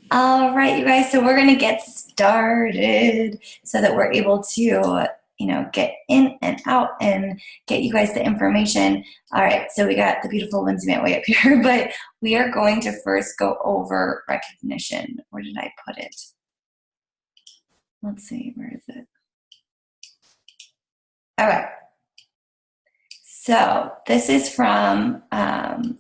All right, you guys, so we're going to get started so that we're able to, get in and out and get you guys the information. All right, so we got the beautiful Lindsay Matt way up here, but we are going to first go over recognition. Where did I put it? Let's see, where is it? All right. So this is from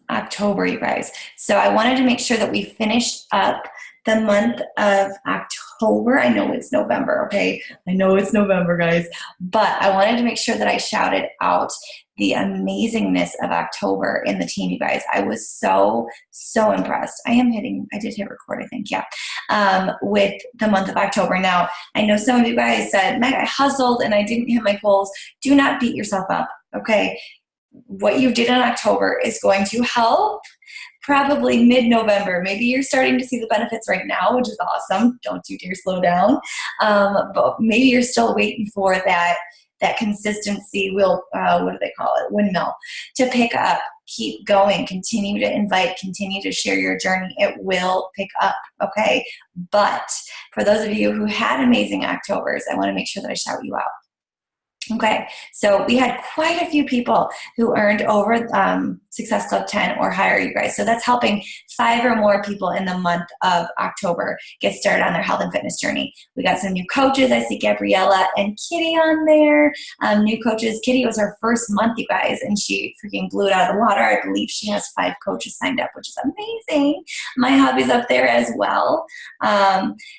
October, you guys. So I wanted to make sure that we finished up the month of October. I know it's November, okay? I know it's November, guys. But I wanted to make sure that I shouted out the amazingness of October in the team, you guys. I was so, so impressed. I did hit record, I think, yeah, with the month of October. Now, I know some of you guys said, Meg, I hustled and I didn't hit my goals. Do not beat yourself up, okay? What you did in October is going to help probably mid-November. Maybe you're starting to see the benefits right now, which is awesome. Don't you dare slow down. But maybe you're still waiting for that consistency what do they call it? Windmill to pick up. Keep going. Continue to invite. Continue to share your journey. It will pick up, okay? But for those of you who had amazing Octobers, I want to make sure that I shout you out. Okay, so we had quite a few people who earned over Success Club 10 or higher, you guys. So that's helping 5 or more people in the month of October get started on their health and fitness journey. We got some new coaches. I see Gabriella and Kitty on there. New coaches. Kitty was her first month, you guys, and she freaking blew it out of the water. I believe she has 5 coaches signed up, which is amazing. My hubby's up there as well.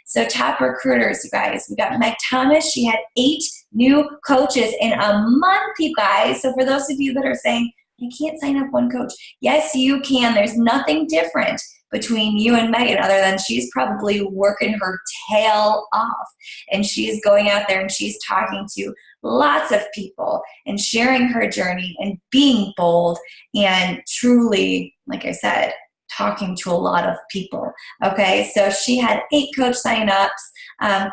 So top recruiters, you guys. We got Meg Thomas. She had 8 new coaches in a month, you guys. So for those of you that are saying, I can't sign up one coach. Yes, you can. There's nothing different between you and Megan other than she's probably working her tail off. And she's going out there and she's talking to lots of people and sharing her journey and being bold and truly, like I said, talking to a lot of people. Okay, so she had 8 coach signups,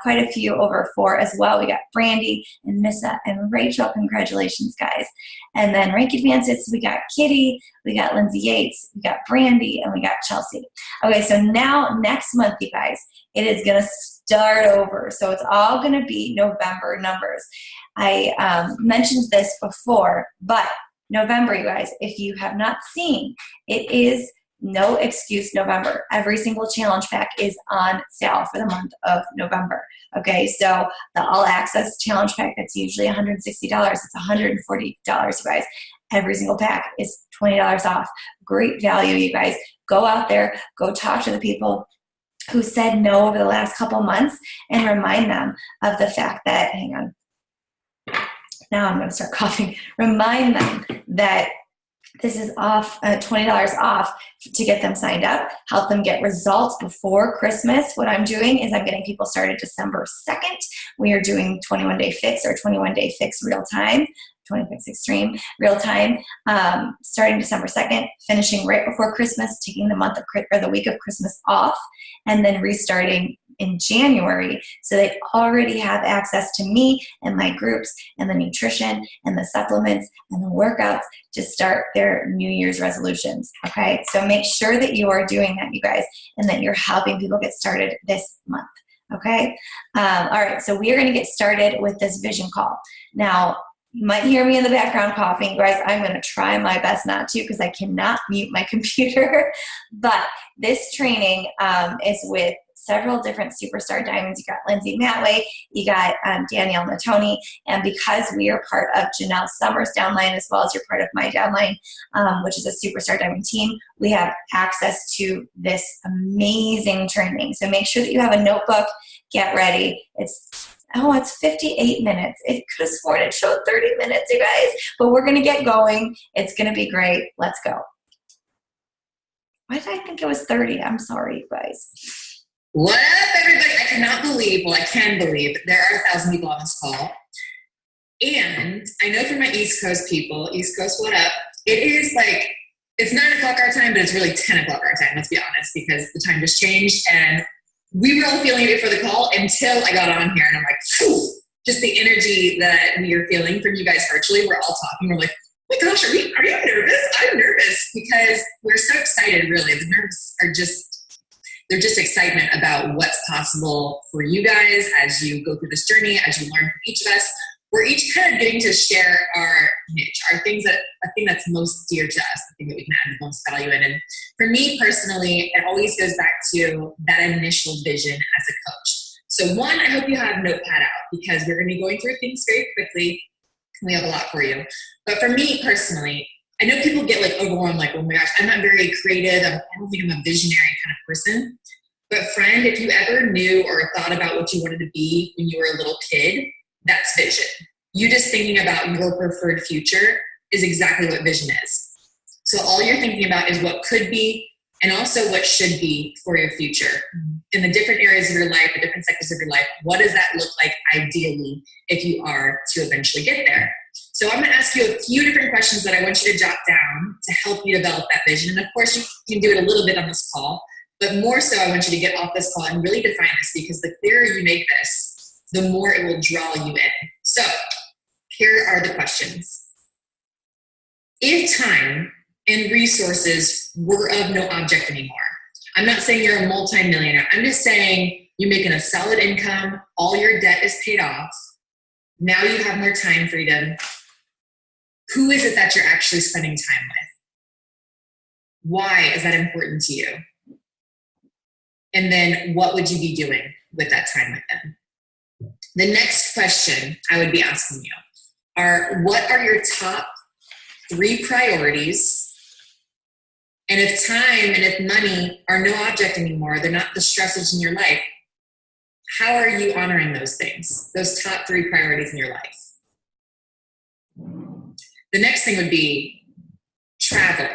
quite a few over 4 as well. We got Brandy and Missa and Rachel. Congratulations, guys. And then rank advances, we got Kitty, we got Lindsay Yates, we got Brandy, and we got Chelsea. Okay, so now next month, you guys, it is going to start over. So it's all going to be November numbers. I mentioned this before, but November, you guys, if you have not seen, it is no excuse November. Every single challenge pack is on sale for the month of November. Okay, so the all access challenge pack that's usually $160, it's $140, you guys. Every single pack is $20 off. Great value, you guys. Go out there, go talk to the people who said no over the last couple months and remind them of the fact that, hang on, now I'm going to start coughing. Remind them that this is off, $20 off to get them signed up, help them get results before Christmas. What I'm doing is I'm getting people started December 2nd. We are doing 21-day fix or 21-day fix real time, 20 fix extreme real time, starting December 2nd, finishing right before Christmas, taking the month of or the week of Christmas off, and then restarting in January. So they already have access to me and my groups and the nutrition and the supplements and the workouts to start their New Year's resolutions. Okay, so make sure that you are doing that, you guys, and that you're helping people get started this month. Okay, all right, so we are going to get started with this vision call. Now, you might hear me in the background coughing, guys. I'm going to try my best not to because I cannot mute my computer. But this training is with several different superstar diamonds. You got Lindsay Matway, you got Danielle Natoni, and because we are part of Janelle Summers' downline as well as you're part of my downline, which is a superstar diamond team, we have access to this amazing training. So make sure that you have a notebook, get ready. It's 58 minutes. It could have sworn it showed 30 minutes, you guys, but we're going to get going. It's going to be great. Let's go. Why did I think it was 30? I'm sorry, you guys. What up, everybody? I cannot believe, well, I can believe there are 1,000 people on this call. And I know for my East Coast people, East Coast, what up? It is like, it's 9 o'clock our time, but it's really 10 o'clock our time, let's be honest, because the time just changed. And we were all feeling it for the call until I got on here. And I'm like, phew, just the energy that we are feeling from you guys virtually. We're all talking. We're like, oh my gosh, are you nervous? I'm nervous because we're so excited, really. The nerves are just, They're just excitement about what's possible for you guys as you go through this journey, as you learn from each of us. We're each kind of getting to share our niche, our thing that's most dear to us, the thing that we can add the most value in. And for me personally, it always goes back to that initial vision as a coach. So one, I hope you have Notepad out because we're going to be going through things very quickly. We have a lot for you. But for me personally, I know people get like overwhelmed, like, oh my gosh, I'm not very creative. I don't think I'm a visionary kind of person. But friend, if you ever knew or thought about what you wanted to be when you were a little kid, that's vision. You just thinking about your preferred future is exactly what vision is. So all you're thinking about is what could be and also what should be for your future. In the different areas of your life, the different sectors of your life, what does that look like ideally if you are to eventually get there? So I'm going to ask you a few different questions that I want you to jot down to help you develop that vision. And of course, you can do it a little bit on this call, but more so I want you to get off this call and really define this, because the clearer you make this, the more it will draw you in. So here are the questions. If time and resources were of no object anymore, I'm not saying you're a multimillionaire. I'm just saying you're making a solid income, all your debt is paid off, now you have more time freedom. Who is it that you're actually spending time with? Why is that important to you? And then what would you be doing with that time with them? The next question I would be asking you are, what are your top 3 priorities? And if time and if money are no object anymore, they're not the stresses in your life, how are you honoring those things, those top 3 priorities in your life? The next thing would be travel.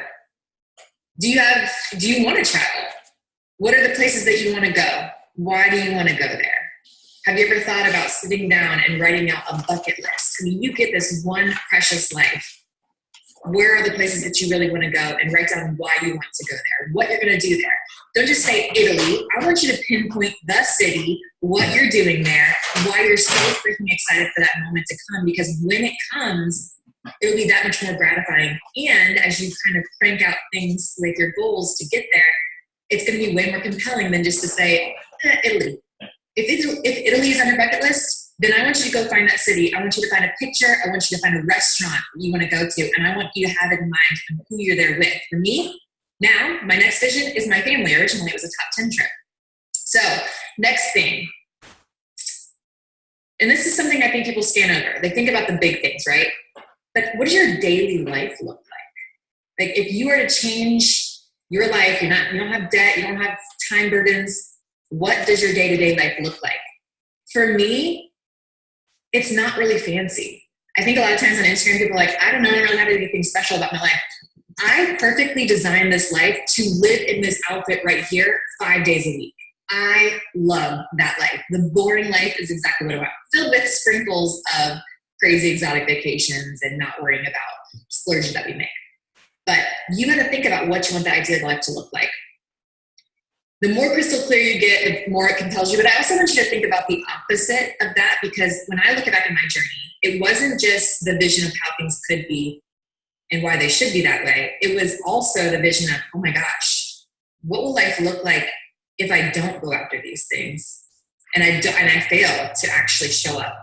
Do you want to travel? What are the places that you want to go? Why do you want to go there? Have you ever thought about sitting down and writing out a bucket list? I mean, you get this one precious life. Where are the places that you really want to go, and write down why you want to go there, what you're going to do there. Don't just say Italy. I want you to pinpoint the city, what you're doing there, why you're so freaking excited for that moment to come, because when it comes, it'll be that much more gratifying. And as you kind of crank out things with your goals to get there, it's going to be way more compelling than just to say, Italy. If Italy is on your bucket list, then I want you to go find that city. I want you to find a picture. I want you to find a restaurant you want to go to. And I want you to have in mind who you're there with. For me, now, my next vision is my family. Originally, it was a top 10 trip. So, next thing. And this is something I think people scan over. They think about the big things, right? But what does your daily life look like? Like, if you were to change your life, you don't have debt, you don't have time burdens, what does your day-to-day life look like? For me, it's not really fancy. I think a lot of times on Instagram, people are like, I don't know, I don't really have anything special about my life. I perfectly designed this life to live in this outfit right here 5 days a week. I love that life. The boring life is exactly what I want. Filled with sprinkles of crazy exotic vacations and not worrying about splurges that we make. But you got to think about what you want the ideal life to look like. The more crystal clear you get, the more it compels you. But I also want you to think about the opposite of that, because when I look back at my journey, it wasn't just the vision of how things could be and why they should be that way. It was also the vision of, oh my gosh, what will life look like if I don't go after these things and I fail to actually show up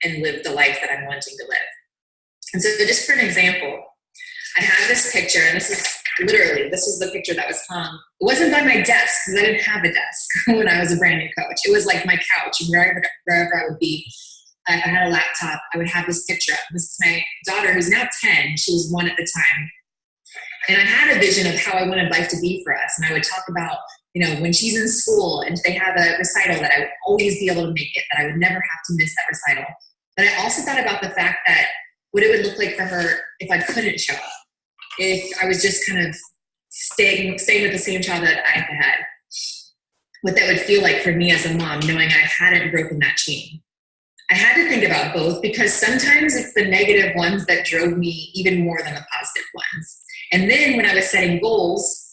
and live the life that I'm wanting to live? And so just for an example, I have this picture, and this is the picture that was hung. It wasn't by my desk, because I didn't have a desk when I was a brand new coach. It was like my couch, and wherever I would be. If I had a laptop, I would have this picture up. This is my daughter, who's now 10. She was 1 at the time. And I had a vision of how I wanted life to be for us. And I would talk about, when she's in school and they have a recital, that I would always be able to make it, that I would never have to miss that recital. But I also thought about the fact that what it would look like for her if I couldn't show up, if I was just kind of staying with the same child that I had, what that would feel like for me as a mom, knowing I hadn't broken that chain. I had to think about both, because sometimes it's the negative ones that drove me even more than the positive ones. And then when I was setting goals,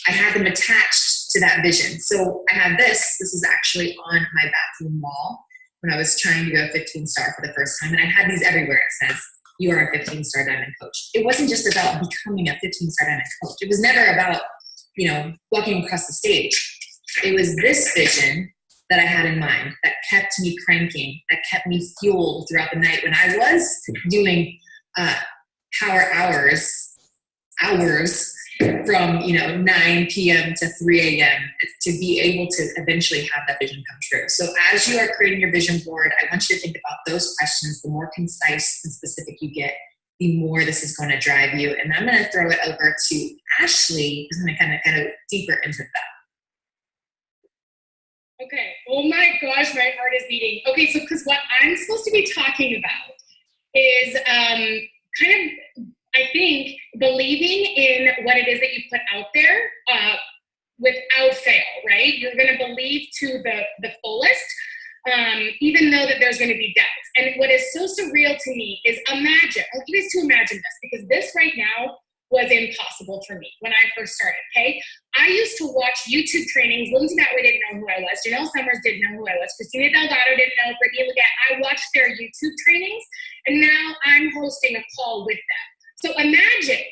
I had them attached to that vision. So I have this is actually on my bathroom wall when I was trying to go 15-star for the first time. And I had these everywhere. It says, you are a 15-star diamond coach. It wasn't just about becoming a 15-star diamond coach. It was never about, walking across the stage. It was this vision that I had in mind that kept me cranking, that kept me fueled throughout the night when I was doing power hours from 9 p.m. to 3 a.m. to be able to eventually have that vision come true. So as you are creating your vision board, I want you to think about those questions. The more concise and specific you get, the more this is going to drive you. And I'm going to throw it over to Ashley, who's going to kind of go deeper into that. Okay. Oh my gosh, my heart is beating. Okay, so because what I'm supposed to be talking about is kind of, I think, believing in what it is that you put out there without fail, right? You're going to believe to the fullest, even though that there's going to be doubts. And what is so surreal to me is imagine, I want you guys to imagine this, because this right now was impossible for me when I first started, okay? I used to watch YouTube trainings. Lindsay Matway didn't know who I was. Janelle Summers didn't know who I was. Christina Delgado didn't know. Brittany Leggett. I watched their YouTube trainings, and now I'm hosting a call with them. So imagine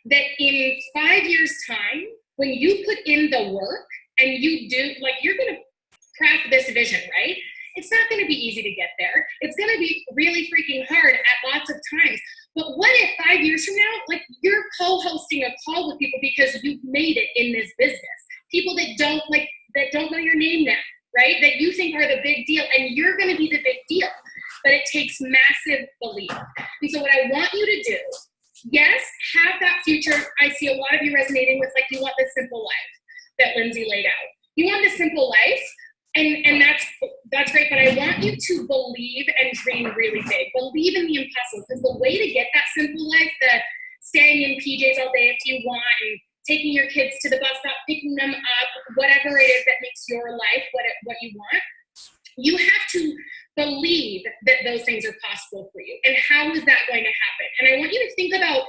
that in 5 years' time, when you put in the work and you do, like, you're going to craft this vision, right? It's not going to be easy to get there. It's going to be really freaking hard at lots of times. But what if 5 years from now, like, you're co-hosting a call with people because you've made it in this business? People that don't know your name now, right? That you think are the big deal, and you're going to be the big deal. But it takes massive belief. And so what I want you to do, yes, have that future. I see a lot of you resonating with, like, you want this simple life that Lindsay laid out. You want this simple life, and that's great, but I want you to believe and dream really big. Believe in the impossible, because the way to get that simple life, the staying in PJs all day if you want, and taking your kids to the bus stop, picking them up, whatever it is that makes your life what you want, you have to believe that those things are possible for you. And how is that going to happen? And I want you to think about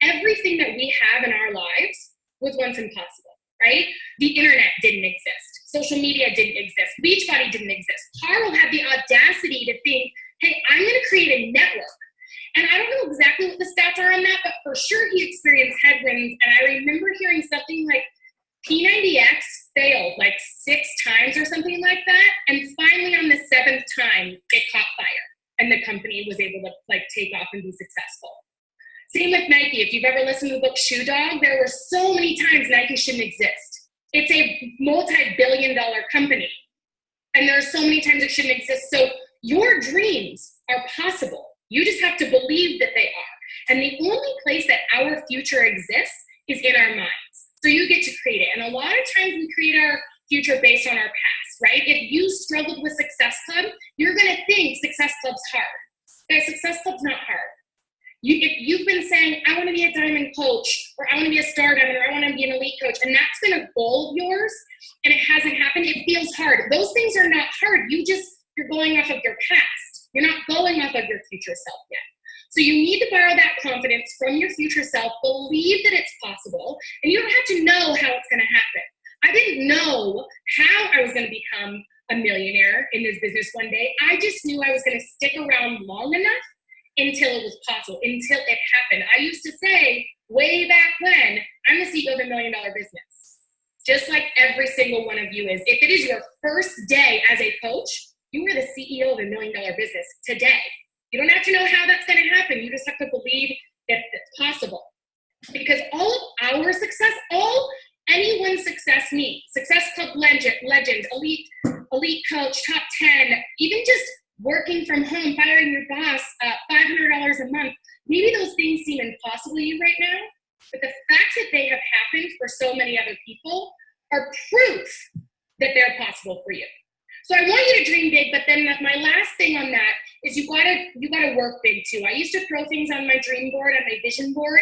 everything that we have in our lives was once impossible, right? The internet didn't exist. Social media didn't exist. Beachbody didn't exist. Carl had the audacity to think, hey, I'm going to create a network. And I don't know exactly what the stats are on that, but for sure he experienced headwinds. And I remember hearing something like P90X failed like 6 times or something like that. And finally on the 7th time, it caught fire. And the company was able to, like, take off and be successful. Same with Nike. If you've ever listened to the book Shoe Dog, there were so many times Nike shouldn't exist. It's a multi-billion-dollar company. And there are so many times it shouldn't exist. So your dreams are possible. You just have to believe that they are. And the only place that our future exists is in our minds. So you get to create it. And a lot of times we create our future based on our past, right? If you struggled with Success Club, you're going to think Success Club's hard. Guys, Success Club's not hard. If you've been saying, I want to be a diamond coach, or I want to be a star diamond, or I want to be an elite coach, and that's been a goal of yours, and it hasn't happened, it feels hard. Those things are not hard. You're going off of your past. You're not going off of your future self yet. So you need to borrow that confidence from your future self, believe that it's possible, and you don't have to know how it's going to happen. I didn't know how I was going to become a millionaire in this business one day. I just knew I was going to stick around long enough until it was possible, until it happened. I used to say way back when, I'm the CEO of $1 million business. Just like every single one of you is. If it is your first day as a coach, you are the CEO of $1 million business today. You don't have to know how that's going to happen. You just have to believe that it's possible. Because all of our success, all anyone's success means, Success Club legend, elite coach, top 10, even just working from home, firing your boss, $500 a month, maybe those things seem impossible to you right now, but the fact that they have happened for so many other people are proof that they're possible for you. So I want you to dream big, but then my last thing on that is you gotta work big too. I used to throw things on my dream board, on my vision board,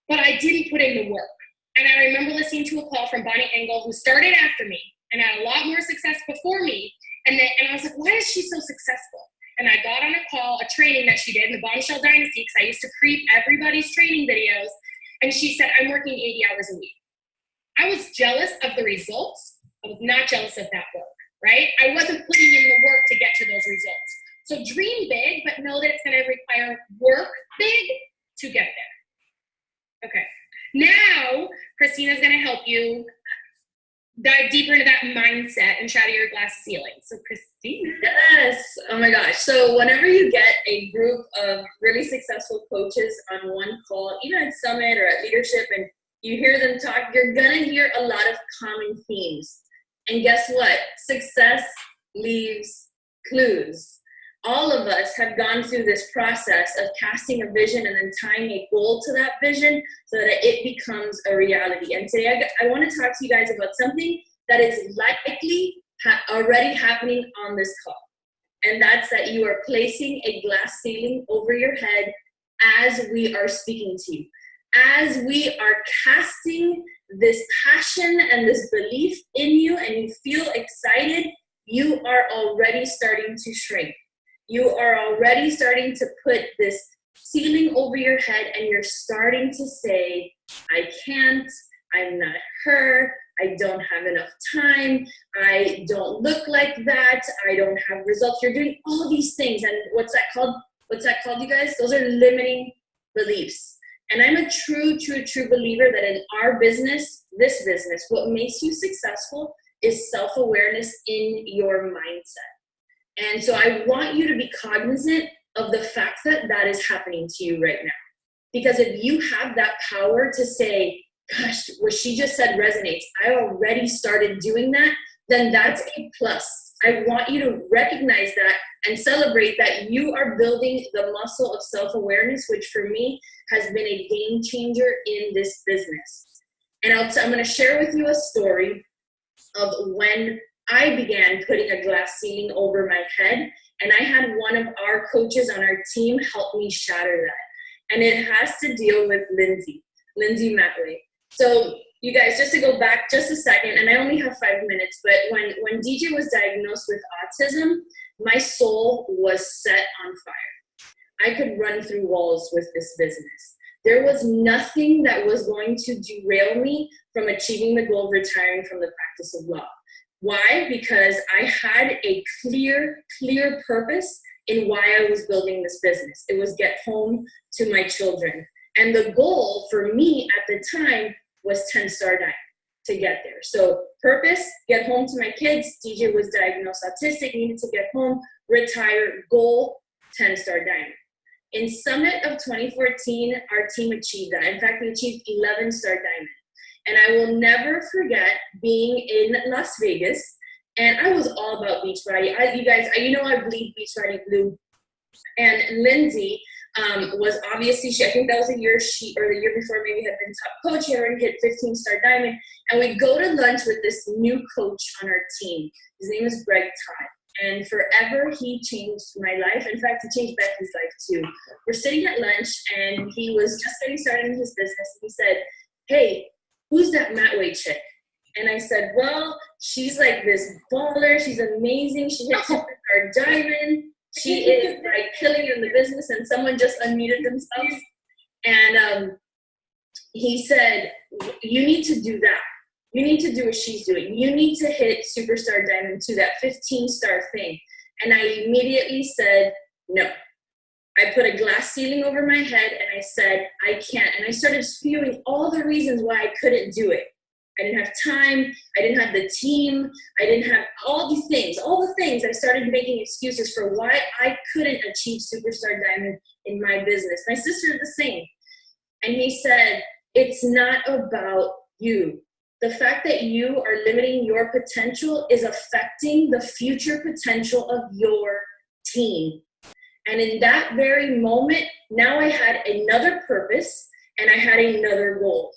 but I didn't put in the work. And I remember listening to a call from Bonnie Engel, who started after me and had a lot more success before me. And I was like, why is she so successful? And I got on a call, a training that she did in the Bombshell Dynasty, because I used to creep everybody's training videos. And she said, I'm working 80 hours a week. I was jealous of the results. I was not jealous of that work, right? I wasn't putting in the work to get to those results. So dream big, but know that it's going to require work big to get there. Okay. Now, Christina's going to help you dive deeper into that mindset and shatter your glass ceiling. So Christina. Yes. Oh my gosh. So whenever you get a group of really successful coaches on one call, even at Summit or at Leadership, and you hear them talk, you're going to hear a lot of common themes. And guess what? Success leaves clues. All of us have gone through this process of casting a vision and then tying a goal to that vision so that it becomes a reality. And today I want to talk to you guys about something that is likely already happening on this call. And that's that you are placing a glass ceiling over your head as we are speaking to you. As we are casting this passion and this belief in you and you feel excited, you are already starting to shrink. You are already starting to put this ceiling over your head and you're starting to say, I can't, I'm not her, I don't have enough time, I don't look like that, I don't have results. You're doing all these things. And what's that called? What's that called, you guys? Those are limiting beliefs. And I'm a true believer that in our business, this business, what makes you successful is self-awareness in your mindset. And so I want you to be cognizant of the fact that that is happening to you right now. Because if you have that power to say, gosh, what she just said resonates, I already started doing that, then that's a plus. I want you to recognize that and celebrate that you are building the muscle of self-awareness, which for me has been a game changer in this business. And I'm going to share with you a story of when I began putting a glass ceiling over my head, and I had one of our coaches on our team help me shatter that. And it has to deal with Lindsay Matway. So you guys, just to go back just a second, and I only have 5 minutes, but when DJ was diagnosed with autism, my soul was set on fire. I could run through walls with this business. There was nothing that was going to derail me from achieving the goal of retiring from the practice of law. Why? Because I had a clear purpose in why I was building this business. It was get home to my children. And the goal for me at the time was 10-star diamond to get there. So purpose, get home to my kids. DJ was diagnosed autistic, needed to get home, retire, goal, 10-star diamond. In Summit of 2014, our team achieved that. In fact, we achieved 11-star diamond. And I will never forget being in Las Vegas, and I was all about Beachbody. You guys, you know I bleed Beachbody blue. And Lindsay was obviously, I think that was the year before maybe had been top coach. She had already hit 15-star diamond. And we go to lunch with this new coach on our team. His name is Greg Todd. And forever, he changed my life. In fact, he changed Becky's life too. We're sitting at lunch, and he was just getting started in his business. He said, hey, who's that Matway chick? And I said, well, she's like this baller. She's amazing. She hit Superstar Diamond. She is like killing it in the business. And someone just unmuted themselves. And he said, you need to do that. You need to do what she's doing. You need to hit Superstar Diamond to that 15-star thing. And I immediately said, no. I put a glass ceiling over my head and I said, I can't. And I started spewing all the reasons why I couldn't do it. I didn't have time. I didn't have the team. I didn't have all the things. I started making excuses for why I couldn't achieve Superstar Diamond in my business. My sister did the same. And he said, it's not about you. The fact that you are limiting your potential is affecting the future potential of your team. And in that very moment, now I had another purpose and I had another goal.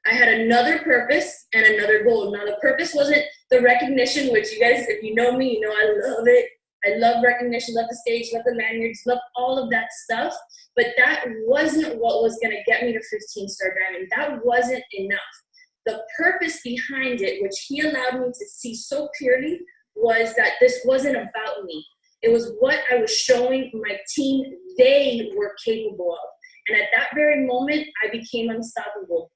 I had another purpose and another goal. Now the purpose wasn't the recognition, which you guys, if you know me, you know I love it. I love recognition, love the stage, love the lanyards, love all of that stuff. But that wasn't what was going to get me to 15-star diamond. That wasn't enough. The purpose behind it, which he allowed me to see so clearly, was that this wasn't about me. It was what I was showing my team they were capable of. And at that very moment, I became unstoppable.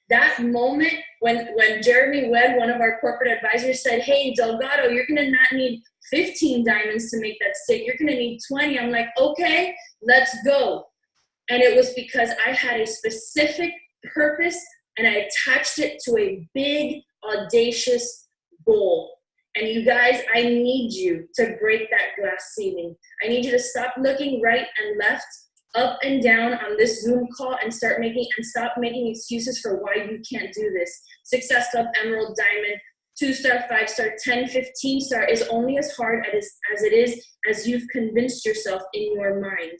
That moment when Jeremy Webb, one of our corporate advisors, said, hey, Delgado, you're going to not need 15 diamonds to make that stick. You're going to need 20. I'm like, okay, let's go. And it was because I had a specific purpose and I attached it to a big audacious goal. And you guys, I need you to break that glass ceiling. I need you to stop looking right and left, up and down on this Zoom call and stop making excuses for why you can't do this. Success Club, Emerald, Diamond, 2-star, 5-star, 10, 15-star is only as hard as it is as you've convinced yourself in your mind.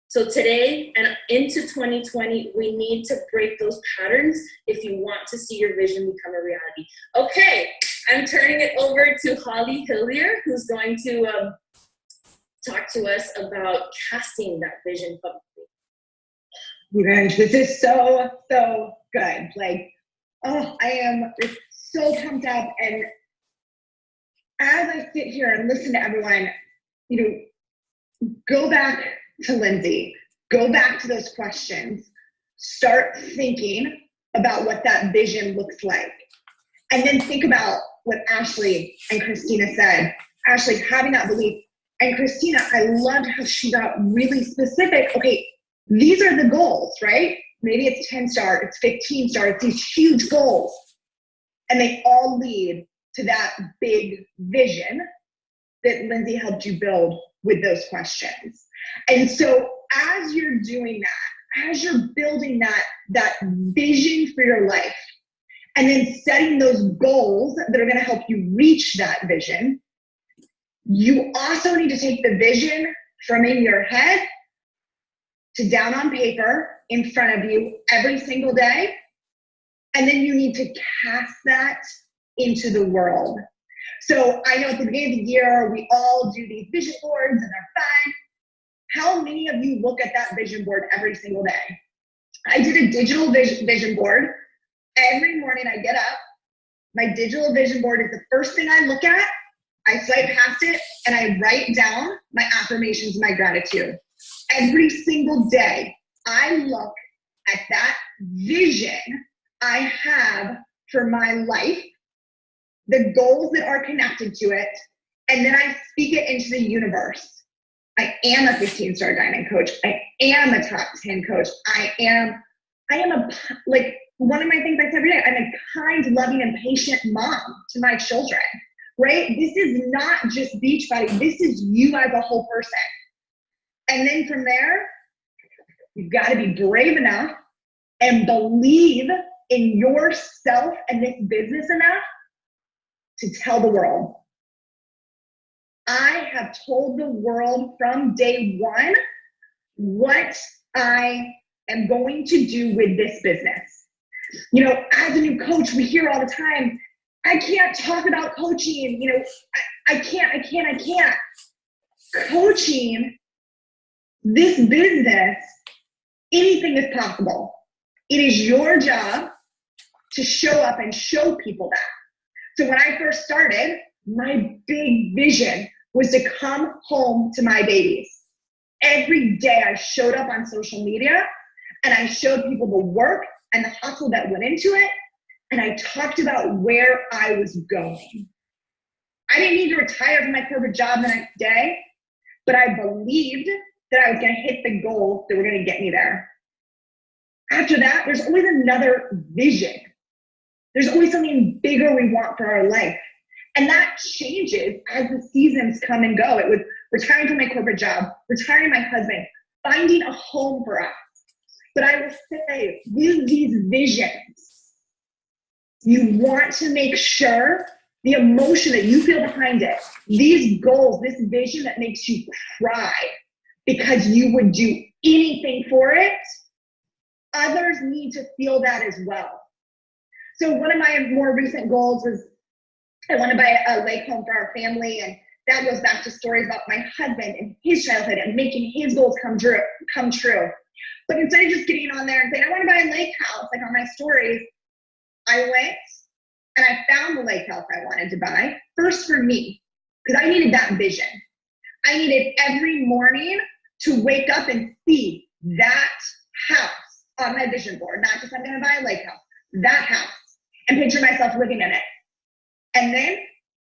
So today and into 2020, we need to break those patterns if you want to see your vision become a reality. Okay, I'm turning it over to Holly Hillier, who's going to talk to us about casting that vision publicly. You guys, this is so good. Like, oh, I am so pumped up. And as I sit here and listen to everyone, go back to Lindsay, go back to those questions, start thinking about what that vision looks like. And then think about what Ashley and Christina said. Ashley, having that belief. And Christina, I loved how she got really specific. Okay, these are the goals, right? Maybe it's 10-star, it's 15-star, it's these huge goals. And they all lead to that big vision that Lindsay helped you build with those questions. And so as you're doing that, as you're building that vision for your life, and then setting those goals that are going to help you reach that vision, you also need to take the vision from in your head to down on paper in front of you every single day. And then you need to cast that into the world. So I know at the beginning of the year, we all do these vision boards and they're fun. How many of you look at that vision board every single day? I did a digital vision board. Every morning I get up, my digital vision board is the first thing I look at. I swipe past it and I write down my affirmations and my gratitude. Every single day, I look at that vision I have for my life, the goals that are connected to it, and then I speak it into the universe. I am a 15-star diamond coach. I am a top 10 coach. I am like, one of my things I say every day, I'm a kind, loving, and patient mom to my children, right? This is not just Beachbody. This is you as a whole person. And then from there, you've got to be brave enough and believe in yourself and this business enough to tell the world. I have told the world from day one what I am going to do with this business. As a new coach, we hear all the time, I can't talk about coaching. I can't. Coaching, this business, anything is possible. It is your job to show up and show people that. So when I first started, my big vision was to come home to my babies. Every day I showed up on social media and I showed people the work and the hustle that went into it. And I talked about where I was going. I didn't need to retire from my corporate job the next day, but I believed that I was going to hit the goals that were going to get me there. After that, there's always another vision. There's always something bigger we want for our life. And that changes as the seasons come and go. It was retiring from my corporate job, retiring my husband, finding a home for us. But I will say, with these visions, you want to make sure the emotion that you feel behind it, these goals, this vision that makes you cry because you would do anything for it, others need to feel that as well. So one of my more recent goals was I want to buy a lake home for our family, and that goes back to stories about my husband and his childhood and making his goals come true. But instead of just getting on there and saying, I want to buy a lake house, like on my stories, I went and I found the lake house I wanted to buy, first for me, because I needed that vision. I needed every morning to wake up and see that house on my vision board, not just I'm going to buy a lake house, that house, and picture myself living in it. And then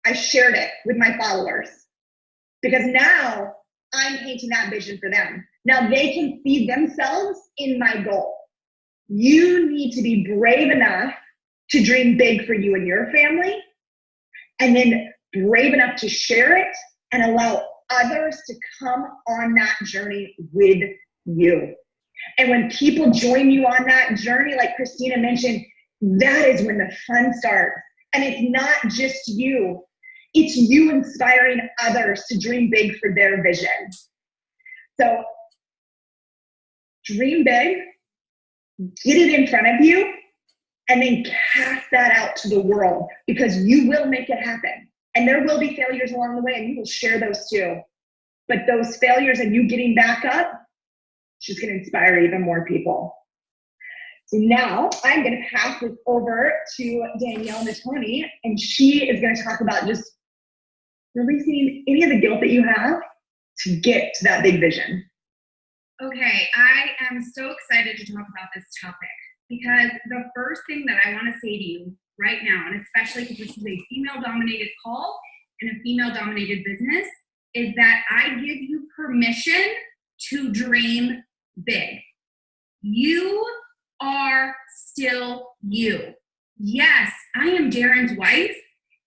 I shared it with my followers because now I'm painting that vision for them. Now they can see themselves in my goal. You need to be brave enough to dream big for you and your family, and then brave enough to share it and allow others to come on that journey with you. And when people join you on that journey, like Christina mentioned, that is when the fun starts. And it's not just you. It's you inspiring others to dream big for their vision. So dream big, get it in front of you, and then cast that out to the world, because you will make it happen. And there will be failures along the way, and you will share those too. But those failures and you getting back up, it's just going to inspire even more people. So now I'm going to pass this over to Danielle Natoni, and she is going to talk about just releasing any of the guilt that you have to get to that big vision. Okay, I am so excited to talk about this topic, because the first thing that I want to say to you right now, and especially because this is a female-dominated call and a female-dominated business, is that I give you permission to dream big. You are still you. Yes, I am Darren's wife,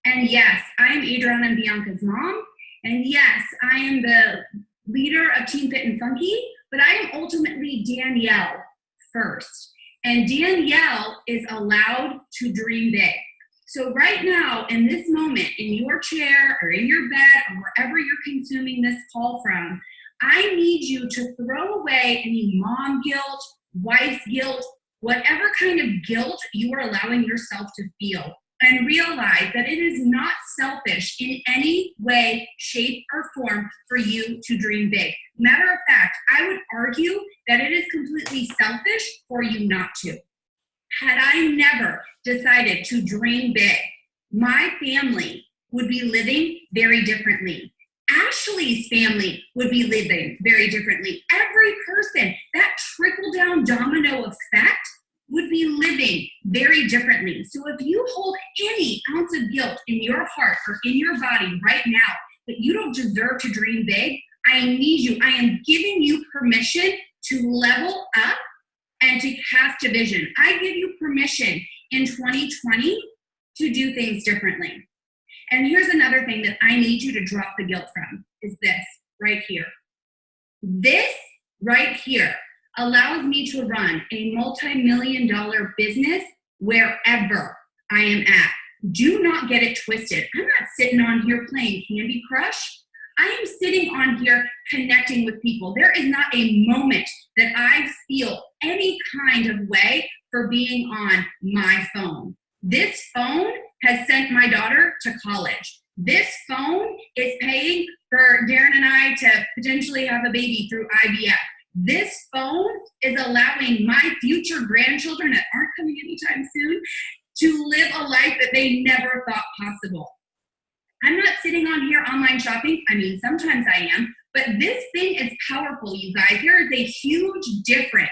and yes, I am Adriana and Bianca's mom, and yes, I am the leader of Team Fit and Funky, but I am ultimately Danielle first. And Danielle is allowed to dream big. So right now, in this moment, in your chair or in your bed or wherever you're consuming this call from, I need you to throw away any mom guilt, wife guilt, whatever kind of guilt you are allowing yourself to feel, and realize that it is not selfish in any way, shape, or form for you to dream big. Matter of fact, I would argue that it is completely selfish for you not to. Had I never decided to dream big, my family would be living very differently. Ashley's family would be living very differently. Every person, that trickle-down domino effect, would be living very differently. So if you hold any ounce of guilt in your heart or in your body right now that you don't deserve to dream big, I need you. I am giving you permission to level up and to cast a vision. I give you permission in 2020 to do things differently. And here's another thing that I need you to drop the guilt from, is this right here. This right here allows me to run a multi-million-dollar business wherever I am at. Do not get it twisted. I'm not sitting on here playing Candy Crush. I am sitting on here connecting with people. There is not a moment that I feel any kind of way for being on my phone. This phone has sent my daughter to college. This phone is paying for Darren and I to potentially have a baby through IVF. This phone is allowing my future grandchildren that aren't coming anytime soon to live a life that they never thought possible. I'm not sitting on here online shopping. I mean, sometimes I am, but this thing is powerful, you guys. There is a huge difference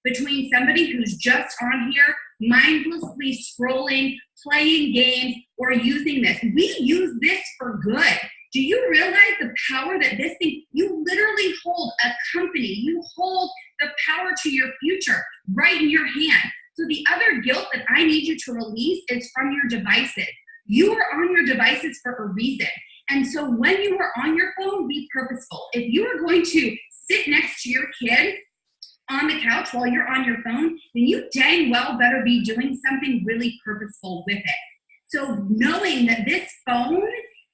between somebody who's just on here mindlessly scrolling, playing games, or using this. We use this for good. Do you realize the power that this thing, you literally hold a company, you hold the power to your future right in your hand. So the other guilt that I need you to release is from your devices. You are on your devices for a reason. And so when you are on your phone, be purposeful. If you are going to sit next to your kid on the couch while you're on your phone, then you dang well better be doing something really purposeful with it. So knowing that this phone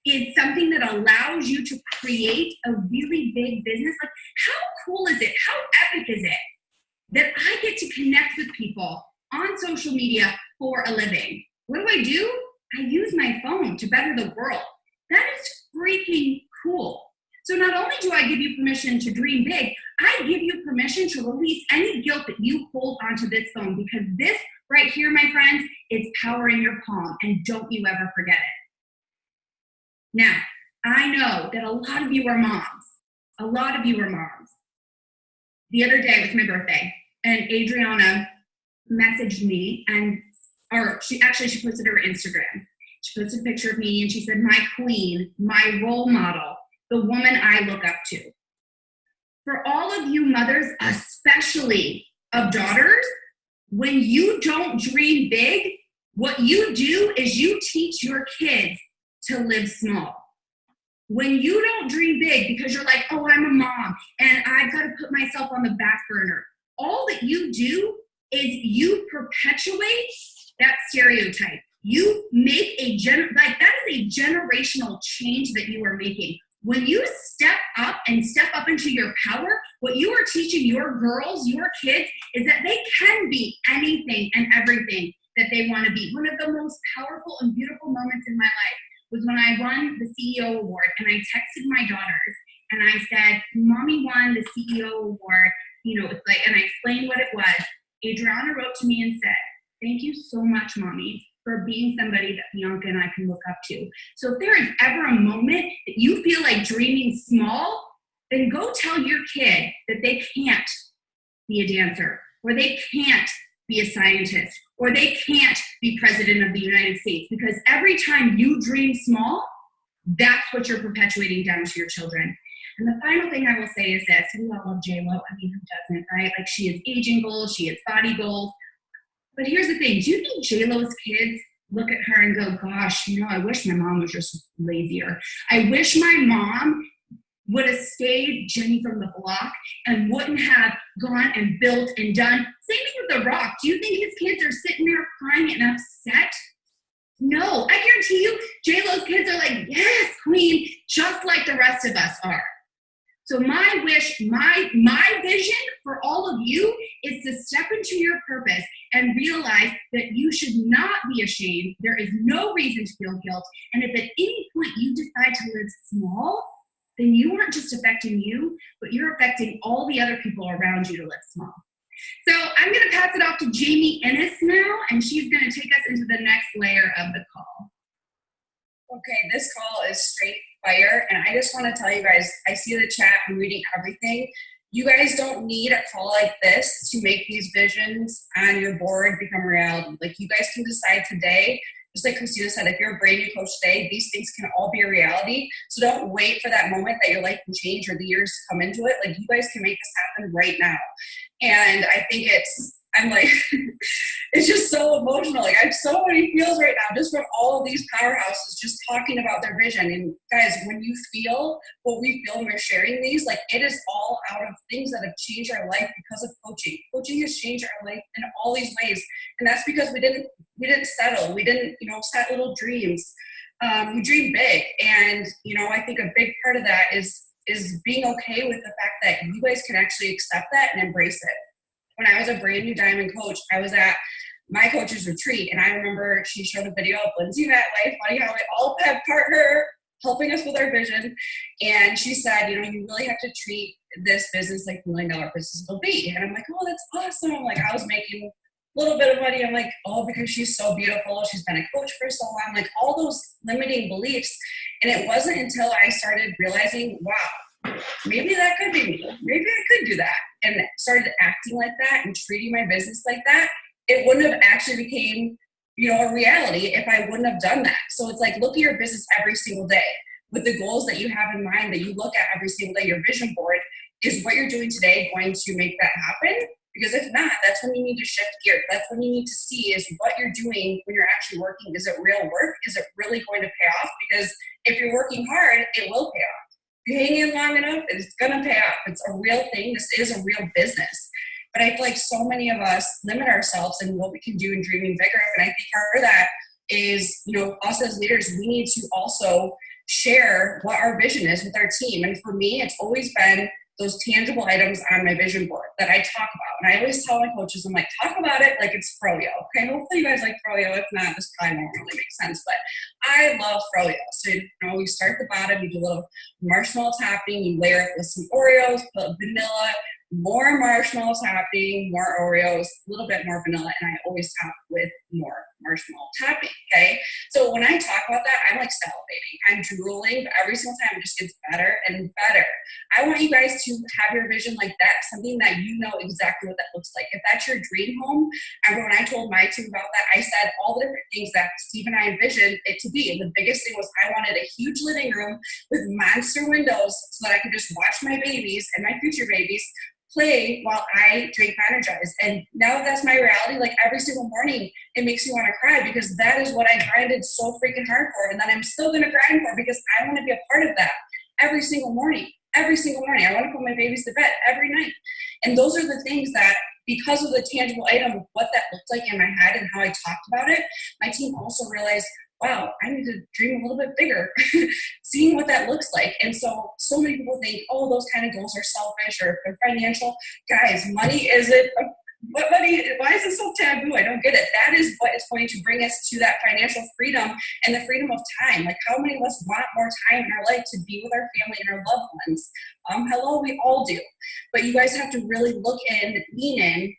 is something that allows you to create a really big business, like how cool is it? How epic is it that I get to connect with people on social media for a living? What do? I use my phone to better the world. That is freaking cool. So not only do I give you permission to dream big, I give you permission to release any guilt that you hold onto this phone, because this right here, my friends, is power in your palm, and don't you ever forget it. Now, I know that a lot of you are moms. A lot of you are moms. The other day was my birthday, and Adriana messaged me, she posted her Instagram. She posted a picture of me, and she said, my queen, my role model, the woman I look up to. For all of you mothers, especially of daughters, when you don't dream big, What you do is you teach your kids to live small. When you don't dream big because you're like, oh, I'm a mom and I've got to put myself on the back burner, all that you do is you perpetuate that stereotype. You make that is a generational change that you are making. When you step up into your power, what you are teaching your girls, your kids, is that they can be anything and everything that they want to be. One of the most powerful and beautiful moments in my life was when I won the CEO award, and I texted my daughters and I said, Mommy won the CEO award, and I explained what it was. Adriana wrote to me and said, thank you so much, Mommy, for being somebody that Bianca and I can look up to. So if there is ever a moment that you feel like dreaming small, then go tell your kid that they can't be a dancer, or they can't be a scientist, or they can't be president of the United States. Because every time you dream small, that's what you're perpetuating down to your children. And the final thing I will say is this: we all love J-Lo. I mean, who doesn't, right? Like, she has aging goals, she has body goals. But here's the thing: do you think J-Lo's kids look at her and go, gosh, I wish my mom was just lazier. I wish my mom would have stayed Jenny from the block and wouldn't have gone and built and done. Same thing with The Rock. Do you think his kids are sitting there crying and upset? No, I guarantee you, J-Lo's kids are like, yes, queen, just like the rest of us are. So my wish, my vision for all of you is to step into your purpose and realize that you should not be ashamed. There is no reason to feel guilt. And if at any point you decide to live small, then you aren't just affecting you, but you're affecting all the other people around you to live small. So I'm going to pass it off to Jamie Ennis now, and she's going to take us into the next layer of the call. Okay, this call is straight fire, and I just want to tell you guys, I see the chat, I'm reading everything. You guys don't need a call like this to make these visions on your board become reality. Like, you guys can decide today, just like Christina said, if you're a brand new coach today, these things can all be a reality. So don't wait for that moment that your life can change or the years to come into it. Like, you guys can make this happen right now. And I think I'm like, it's just so emotional. Like, I have so many feels right now just from all of these powerhouses just talking about their vision. And guys, when you feel what we feel when we're sharing these, like, it is all out of things that have changed our life because of coaching. Coaching has changed our life in all these ways. And that's because we didn't settle. We didn't, set little dreams. We dream big. And, I think a big part of that is being okay with the fact that you guys can actually accept that and embrace it. When I was a brand new diamond coach, I was at my coach's retreat, and I remember she showed a video of Lindsay and Life, funny how we all have partner helping us with our vision. And she said, you really have to treat this business like $1 million business will be. And I'm like, oh, that's awesome. Like, I was making a little bit of money. I'm like, oh, because she's so beautiful. She's been a coach for so long. Like, all those limiting beliefs. And it wasn't until I started realizing, wow, maybe that could be me. Maybe I could do that. And started acting like that and treating my business like that. It wouldn't have actually became, a reality if I wouldn't have done that. So it's like, look at your business every single day with the goals that you have in mind that you look at every single day. Your vision board, is what you're doing today going to make that happen? Because if not, that's when you need to shift gears. That's when you need to see is what you're doing when you're actually working. Is it real work? Is it really going to pay off? Because if you're working hard, it will pay off. If you hang in long enough, it's going to pay off. It's a real thing. This is a real business. But I feel like so many of us limit ourselves in what we can do in dreaming bigger. And I think part of that is, us as leaders, we need to also share what our vision is with our team. And for me, it's always been those tangible items on my vision board that I talk about. And I always tell my coaches, I'm like, talk about it like it's froyo. Okay, hopefully you guys like froyo. If not, this probably won't really make sense. But I love froyo. So, you start at the bottom, you do a little marshmallow topping, you layer it with some Oreos, put vanilla, more marshmallow topping, more Oreos, a little bit more vanilla, and I always top with more marshmallow topping, okay? So when I talk about that, I'm like salivating. I'm drooling, but every single time it just gets better and better. I want you guys to have your vision like that, something that you know exactly what that looks like. If that's your dream home, and when I told my team about that, I said all the different things that Steve and I envisioned it to be. And the biggest thing was I wanted a huge living room with monster windows so that I could just watch my babies and my future babies play while I drink Energize. And now that's my reality. Like every single morning, it makes me want to cry because that is what I grinded so freaking hard for. And that I'm still going to grind for because I want to be a part of that every single morning. Every single morning. I want to put my babies to bed every night. And those are the things that, because of the tangible item of what that looked like in my head and how I talked about it, my team also realized, wow, I need to dream a little bit bigger, seeing what that looks like. And so many people think, oh, those kind of goals are selfish or financial. Guys, money isn't, what money, why is it so taboo? I don't get it. That is what is going to bring us to that financial freedom and the freedom of time. Like, how many of us want more time in our life to be with our family and our loved ones? Hello, we all do. But you guys have to really look in, lean in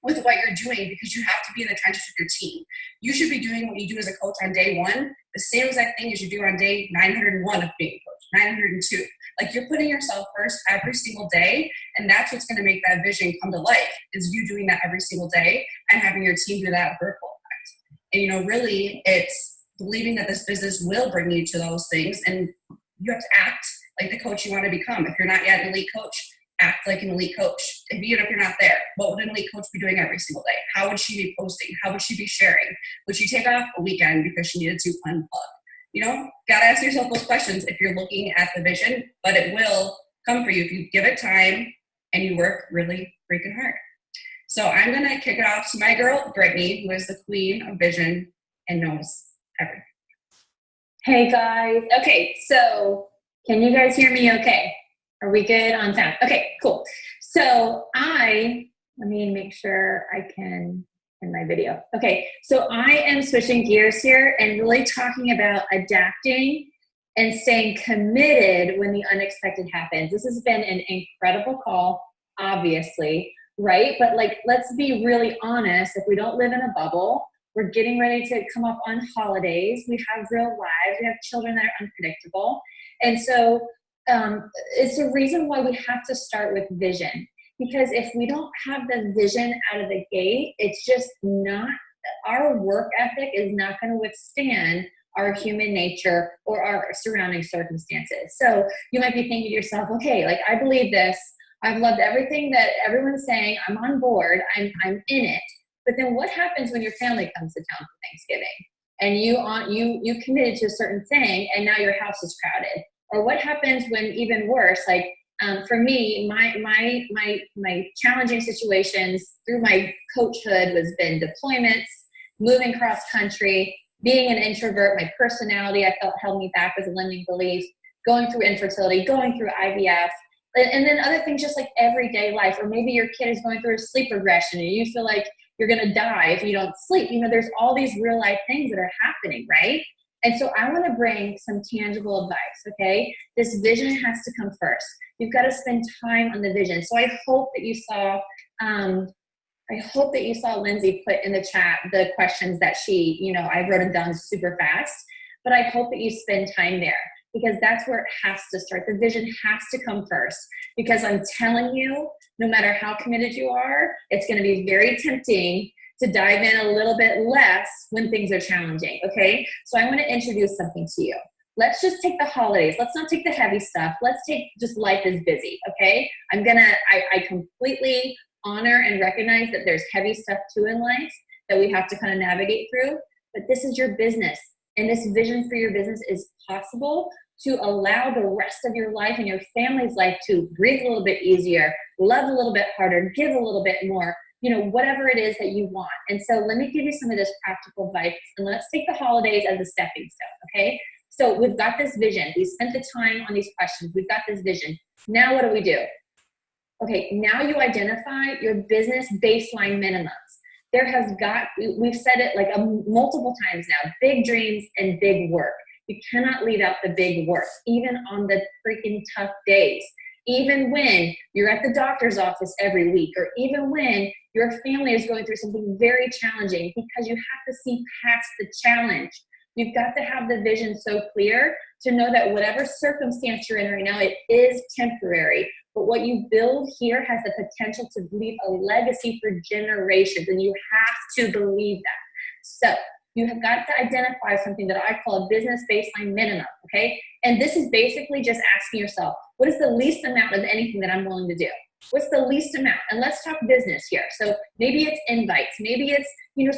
with what you're doing, because you have to be in the trenches with your team. You should be doing what you do as a coach on day one, the same exact thing as you do on day 901 of being a coach, 902. Like, you're putting yourself first every single day, and that's what's going to make that vision come to life, is you doing that every single day and having your team do that ripple effect. And, you know, really, it's believing that this business will bring you to those things, and you have to act like the coach you want to become. If you're not yet an elite coach, act like an elite coach. Even if you're not there, what would an elite coach be doing every single day? How would she be posting? How would she be sharing? Would she take off a weekend because she needed to unplug? You know, got to ask yourself those questions if you're looking at the vision, but it will come for you if you give it time and you work really freaking hard. So I'm going to kick it off to my girl, Brittany, who is the queen of vision and knows everything. Hey guys. Okay, so can you guys hear me okay? Are we good on sound? Okay, cool. So let me make sure I can in my video. Okay, so I am switching gears here and really talking about adapting and staying committed when the unexpected happens. This has been an incredible call, obviously, right? But like, let's be really honest. If we don't live in a bubble, we're getting ready to come up on holidays. We have real lives. We have children that are unpredictable. And so it's the reason why we have to start with vision. Because if we don't have the vision out of the gate, it's just not, our work ethic is not going to withstand our human nature or our surrounding circumstances. So you might be thinking to yourself, okay, like, I believe this. I've loved everything that everyone's saying. I'm on board. I'm in it. But then what happens when your family comes to town for Thanksgiving and you committed to a certain thing and now your house is crowded? Or what happens when, even worse, like, for me, my challenging situations through my coachhood was been deployments, moving cross country, being an introvert, my personality I felt held me back as a limiting belief, going through infertility, going through IVF, and then other things just like everyday life. Or maybe your kid is going through a sleep regression and you feel like you're going to die if you don't sleep. You know, there's all these real life things that are happening, right? And so I want to bring some tangible advice, okay? This vision has to come first. You've got to spend time on the vision. So I hope that you saw, Lindsay put in the chat the questions that she, you know, I wrote them down super fast, but I hope that you spend time there, because that's where it has to start. The vision has to come first, because I'm telling you, no matter how committed you are, it's going to be very tempting to dive in a little bit less when things are challenging, okay? So I want to introduce something to you. Let's just take the holidays. Let's not take the heavy stuff. Let's take just life is busy, okay? I completely honor and recognize that there's heavy stuff too in life that we have to kind of navigate through, but this is your business, and this vision for your business is possible to allow the rest of your life and your family's life to breathe a little bit easier, love a little bit harder, give a little bit more, you know, whatever it is that you want. And so let me give you some of this practical advice, and let's take the holidays as a stepping stone, okay? So we've got this vision. We spent the time on these questions. We've got this vision. Now what do? Okay, now you identify your business baseline minimums. We've said it like multiple times now, big dreams and big work. You cannot leave out the big work, even on the freaking tough days. Even when you're at the doctor's office every week, or even when your family is going through something very challenging, because you have to see past the challenge. You've got to have the vision so clear to know that whatever circumstance you're in right now, it is temporary. But what you build here has the potential to leave a legacy for generations, and you have to believe that. So you have got to identify something that I call a business baseline minimum, okay? And this is basically just asking yourself, what is the least amount of anything that I'm willing to do? What's the least amount? And let's talk business here. So maybe it's invites, maybe it's,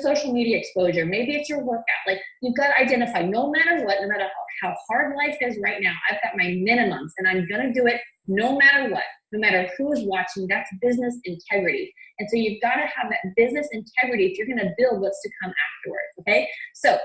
social media exposure, maybe it's your workout. Like, you've got to identify, no matter what, no matter how hard life is right now, I've got my minimums and I'm going to do it no matter what, no matter who is watching. That's business integrity. And so you've got to have that business integrity if you're going to build what's to come afterwards. Okay. So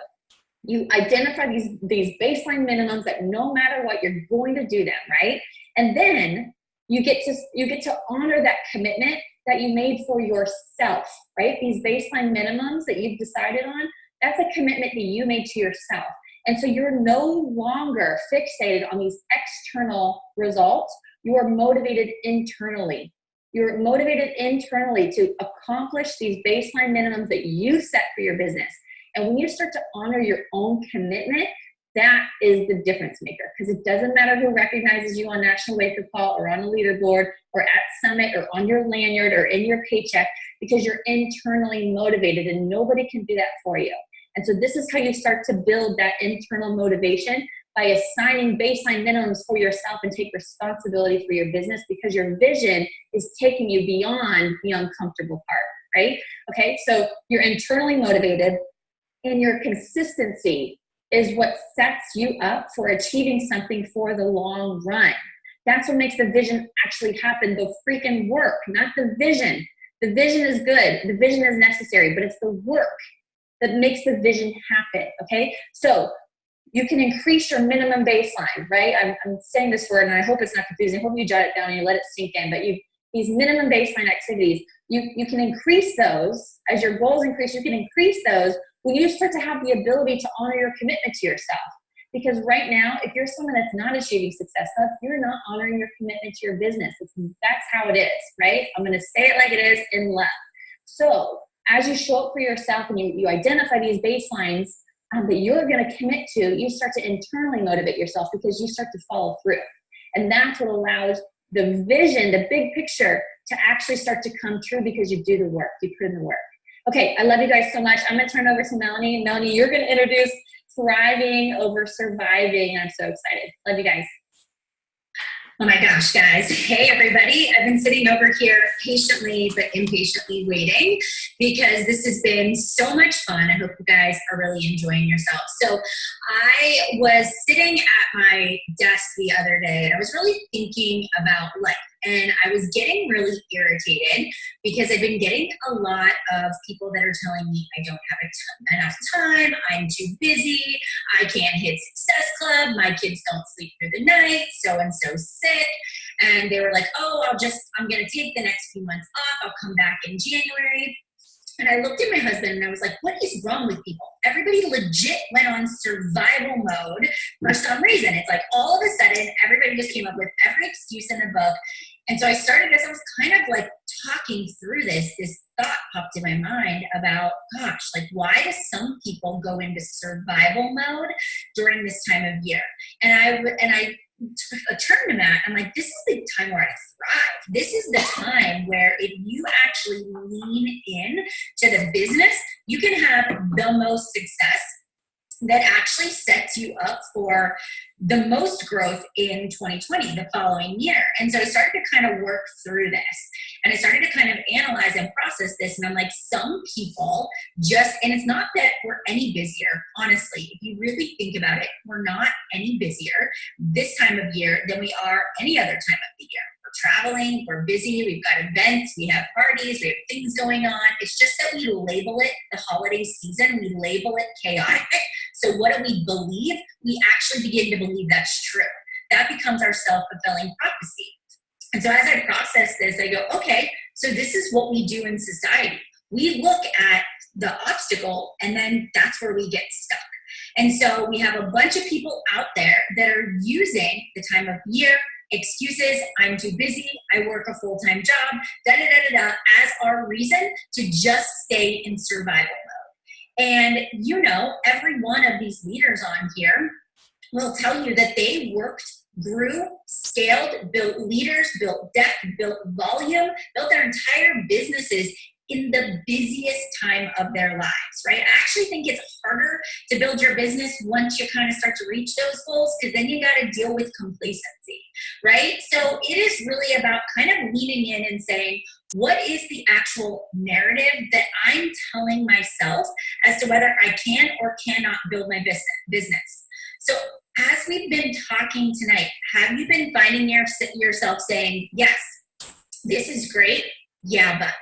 you identify these baseline minimums that no matter what, you're going to do them, right? And then you get to honor that commitment that you made for yourself, right? These baseline minimums that you've decided on, that's a commitment that you made to yourself. And so you're no longer fixated on these external results. You are motivated internally. You're motivated internally to accomplish these baseline minimums that you set for your business. And when you start to honor your own commitment, that is the difference maker, because it doesn't matter who recognizes you on National Wake Up Call or on a leaderboard or at Summit or on your lanyard or in your paycheck, because you're internally motivated and nobody can do that for you. And so this is how you start to build that internal motivation, by assigning baseline minimums for yourself and take responsibility for your business, because your vision is taking you beyond the uncomfortable part, right? Okay, so you're internally motivated, and your consistency is what sets you up for achieving something for the long run. That's what makes the vision actually happen, the freaking work, not the vision. The vision is good, the vision is necessary, but it's the work that makes the vision happen, okay? So you can increase your minimum baseline, right? I'm saying this word, and I hope it's not confusing. I hope you jot it down and you let it sink in, but these minimum baseline activities, you can increase those as your goals increase. You can increase those when you start to have the ability to honor your commitment to yourself. Because right now, if you're someone that's not achieving success, you're not honoring your commitment to your business. That's how it is, right? I'm going to say it like it is in love. So as you show up for yourself and you identify these baselines that you're going to commit to, you start to internally motivate yourself because you start to follow through. And that's what allows the vision, the big picture, to actually start to come true because you do the work, you put in the work. Okay, I love you guys so much. I'm going to turn over to Melanie. Melanie, you're going to introduce Thriving Over Surviving. I'm so excited. Love you guys. Oh my gosh, guys. Hey, everybody. I've been sitting over here patiently but impatiently waiting because this has been so much fun. I hope you guys are really enjoying yourselves. So I was sitting at my desk the other day and I was really thinking about life. And I was getting really irritated because I've been getting a lot of people that are telling me I don't have enough time, I'm too busy, I can't hit Success Club, my kids don't sleep through the night, so-and-so's sick. And they were like, oh, I'm going to take the next few months off, I'll come back in January. And I looked at my husband and I was like, what is wrong with people? Everybody legit went on survival mode for some reason. It's like all of a sudden, everybody just came up with every excuse in the book. And so I started, as I was kind of like talking through this thought popped in my mind about, gosh, like why do some people go into survival mode during this time of year? And I turned to Matt, I'm like, this is the time where I thrive. This is the time where if you actually lean in to the business, you can have the most success that actually sets you up for the most growth in 2020, the following year. And so I started to kind of work through this and I started to kind of analyze and process this. And I'm like, some people and it's not that we're any busier, honestly, if you really think about it, we're not any busier this time of year than we are any other time of the year. We're traveling, we're busy, we've got events, we have parties, we have things going on. It's just that we label it the holiday season, we label it chaotic. So what do we believe? We actually begin to believe that's true. That becomes our self-fulfilling prophecy. And so as I process this, I go, okay, so this is what we do in society. We look at the obstacle and then that's where we get stuck. And so we have a bunch of people out there that are using the time of year, excuses, I'm too busy, I work a full-time job, as our reason to just stay in survival mode. And every one of these leaders on here will tell you that they worked, grew, scaled, built leaders, built depth, built volume, built their entire businesses in the busiest time of their lives, right? I actually think it's harder to build your business once you kind of start to reach those goals, because then you got to deal with complacency, right? So it is really about kind of leaning in and saying, what is the actual narrative that I'm telling myself as to whether I can or cannot build my business? So as we've been talking tonight, have you been finding yourself saying, yes, this is great, yeah, but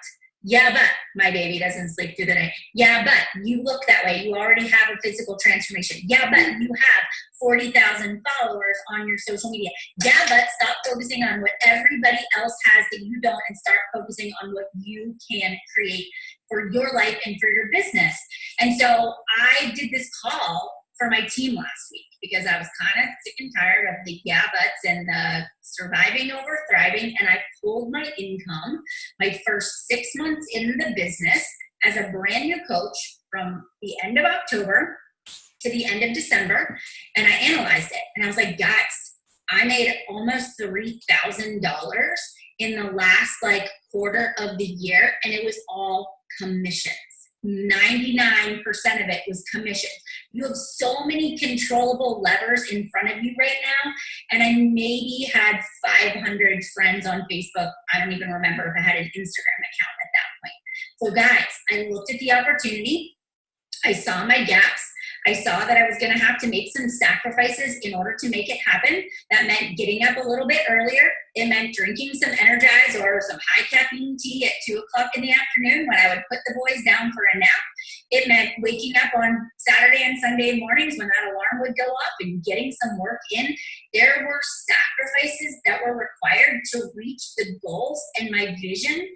my baby doesn't sleep through the night. Yeah, but you look that way. You already have a physical transformation. Yeah, but you have 40,000 followers on your social media. Yeah, but stop focusing on what everybody else has that you don't and start focusing on what you can create for your life and for your business. And so I did this call for my team last week because I was kind of sick and tired of the yeah buts and the surviving over thriving, and I pulled my income my first 6 months in the business as a brand new coach from the end of October to the end of December, and I analyzed it, and I was like, guys, I made almost $3,000 in the last quarter of the year, and it was all commissions. 99% of it was commission. You have so many controllable levers in front of you right now. And I maybe had 500 friends on Facebook. I don't even remember if I had an Instagram account at that point. So guys, I looked at the opportunity. I saw my gaps. I saw that I was going to have to make some sacrifices in order to make it happen. That meant getting up a little bit earlier. It meant drinking some Energize or some high caffeine tea at 2 o'clock in the afternoon when I would put the boys down for a nap. It meant waking up on Saturday and Sunday mornings when that alarm would go up and getting some work in. There were sacrifices that were required to reach the goals and my vision.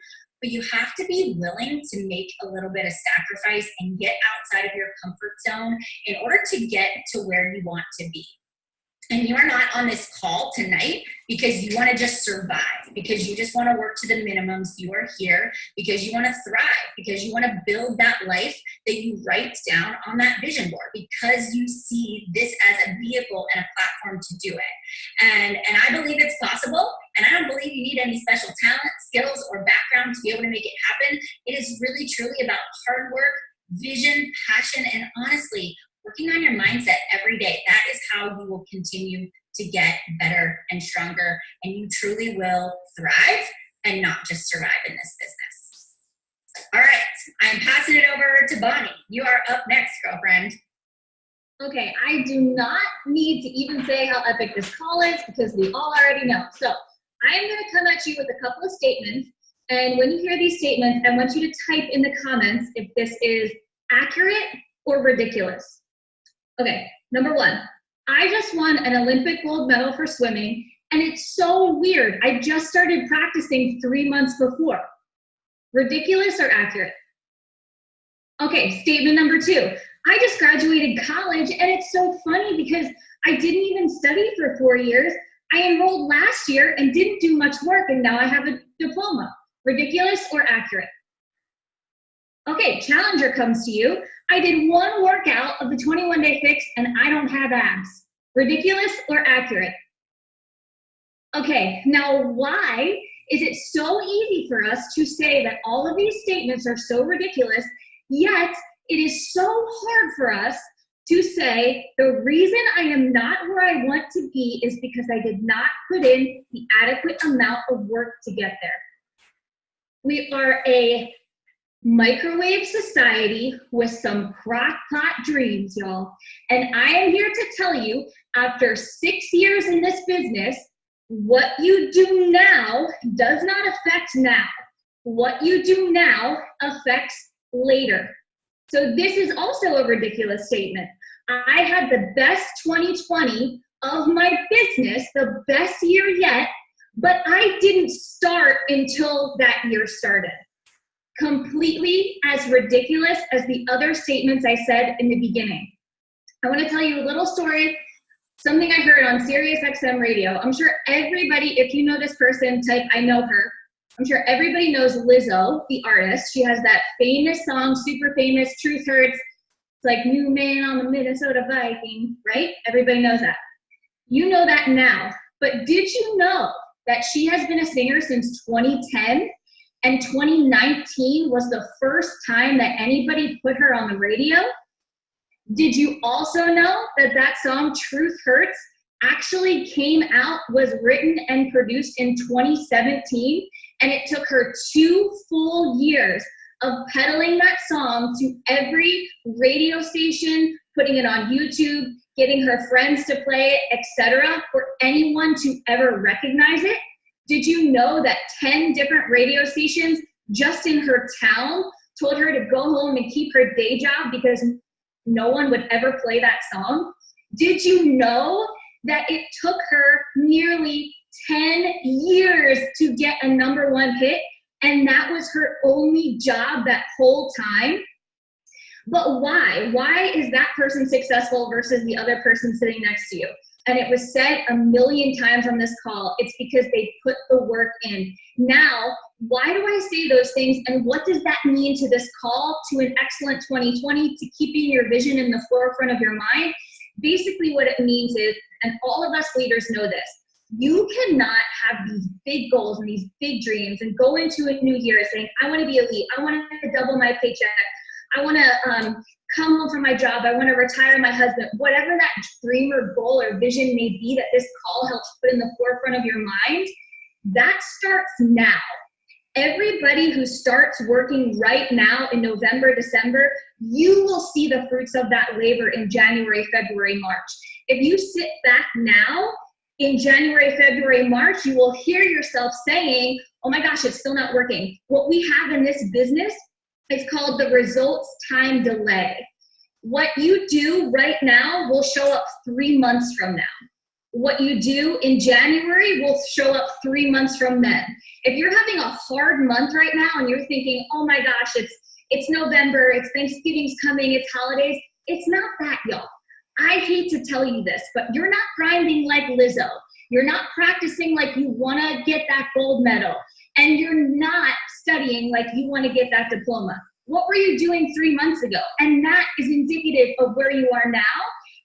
But you have to be willing to make a little bit of sacrifice and get outside of your comfort zone in order to get to where you want to be. And you're not on this call tonight because you want to just survive, because you just want to work to the minimums. You are here because you want to thrive, because you want to build that life that you write down on that vision board, because you see this as a vehicle and a platform to do it. And I believe it's possible. And I don't believe you need any special talent, skills, or background to be able to make it happen. It is really, truly about hard work, vision, passion, and honestly, working on your mindset every day. That is how you will continue to get better and stronger, and you truly will thrive and not just survive in this business. All right, I'm passing it over to Bonnie. You are up next, girlfriend. Okay, I do not need to even say how epic this call is because we all already know. So I'm going to come at you with a couple of statements, and when you hear these statements, I want you to type in the comments if this is accurate or ridiculous. Okay, number 1, I just won an Olympic gold medal for swimming, and it's so weird. I just started practicing 3 months before. Ridiculous or accurate? Okay, statement number 2, I just graduated college, and it's so funny because I didn't even study for 4 years. I enrolled last year and didn't do much work, and now I have a diploma. Ridiculous or accurate? Okay, challenger comes to you. I did 1 workout of the 21-day fix and I don't have abs. Ridiculous or accurate? Okay, now why is it so easy for us to say that all of these statements are so ridiculous, yet it is so hard for us to say the reason I am not where I want to be is because I did not put in the adequate amount of work to get there? We are a microwave society with some crock pot dreams, y'all. And I am here to tell you, after 6 years in this business, what you do now does not affect now. What you do now affects later. So this is also a ridiculous statement. I had the best 2020 of my business, the best year yet, but I didn't start until that year started. Completely as ridiculous as the other statements I said in the beginning. I want to tell you a little story, something I heard on Sirius XM radio. I'm sure everybody, if you know this person, type I know her. I'm sure everybody knows Lizzo, the artist. She has that famous song, super famous, Truth Hurts. It's like New Man on the Minnesota Viking, right? Everybody knows that. You know that now. But did you know that she has been a singer since 2010? and 2019 was the first time that anybody put her on the radio? Did you also know that that song, Truth Hurts, actually came out, was written and produced in 2017, and it took her 2 full years of peddling that song to every radio station, putting it on YouTube, getting her friends to play it, etc., for anyone to ever recognize it? Did you know that 10 different radio stations just in her town told her to go home and keep her day job because no one would ever play that song? Did you know that it took her nearly 10 years to get a #1 hit, and that was her only job that whole time? But why? Why is that person successful versus the other person sitting next to you? And it was said a million times on this call, it's because they put the work in. Now, why do I say those things, and what does that mean to this call, to an excellent 2020, to keeping your vision in the forefront of your mind? Basically what it means is, and all of us leaders know this, you cannot have these big goals and these big dreams and go into a new year saying, I want to be elite, I want to double my paycheck, I want to come home from my job, I want to retire my husband, whatever that dream or goal or vision may be that this call helps put in the forefront of your mind, that starts now. Everybody who starts working right now in November, December, you will see the fruits of that labor in January, February, March. If you sit back now, in January, February, March, you will hear yourself saying, oh my gosh, it's still not working. What we have in this business is called the results time delay. What you do right now will show up 3 months from now. What you do in January will show up 3 months from then. If you're having a hard month right now and you're thinking, oh my gosh, it's November, it's Thanksgiving's coming, it's holidays, it's not that, y'all. I hate to tell you this, but you're not grinding like Lizzo. You're not practicing like you want to get that gold medal. And you're not studying like you want to get that diploma. What were you doing 3 months ago? And that is indicative of where you are now.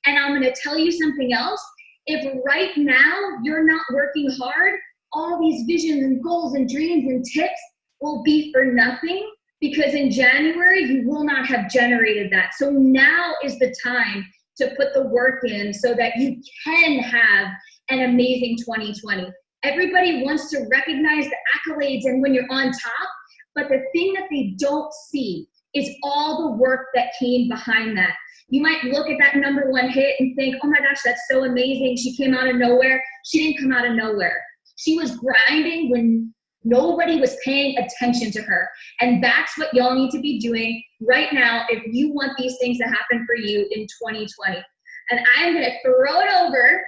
And I'm going to tell you something else. If right now you're not working hard, all these visions and goals and dreams and tips will be for nothing, because in January you will not have generated that. So now is the time to put the work in so that you can have an amazing 2020. Everybody wants to recognize the accolades and when you're on top, but the thing that they don't see is all the work that came behind that. You might look at that #1 hit and think, oh my gosh, that's so amazing. She came out of nowhere. She didn't come out of nowhere. She was grinding when nobody was paying attention to her. And that's what y'all need to be doing right now if you want these things to happen for you in 2020. And I'm going to throw it over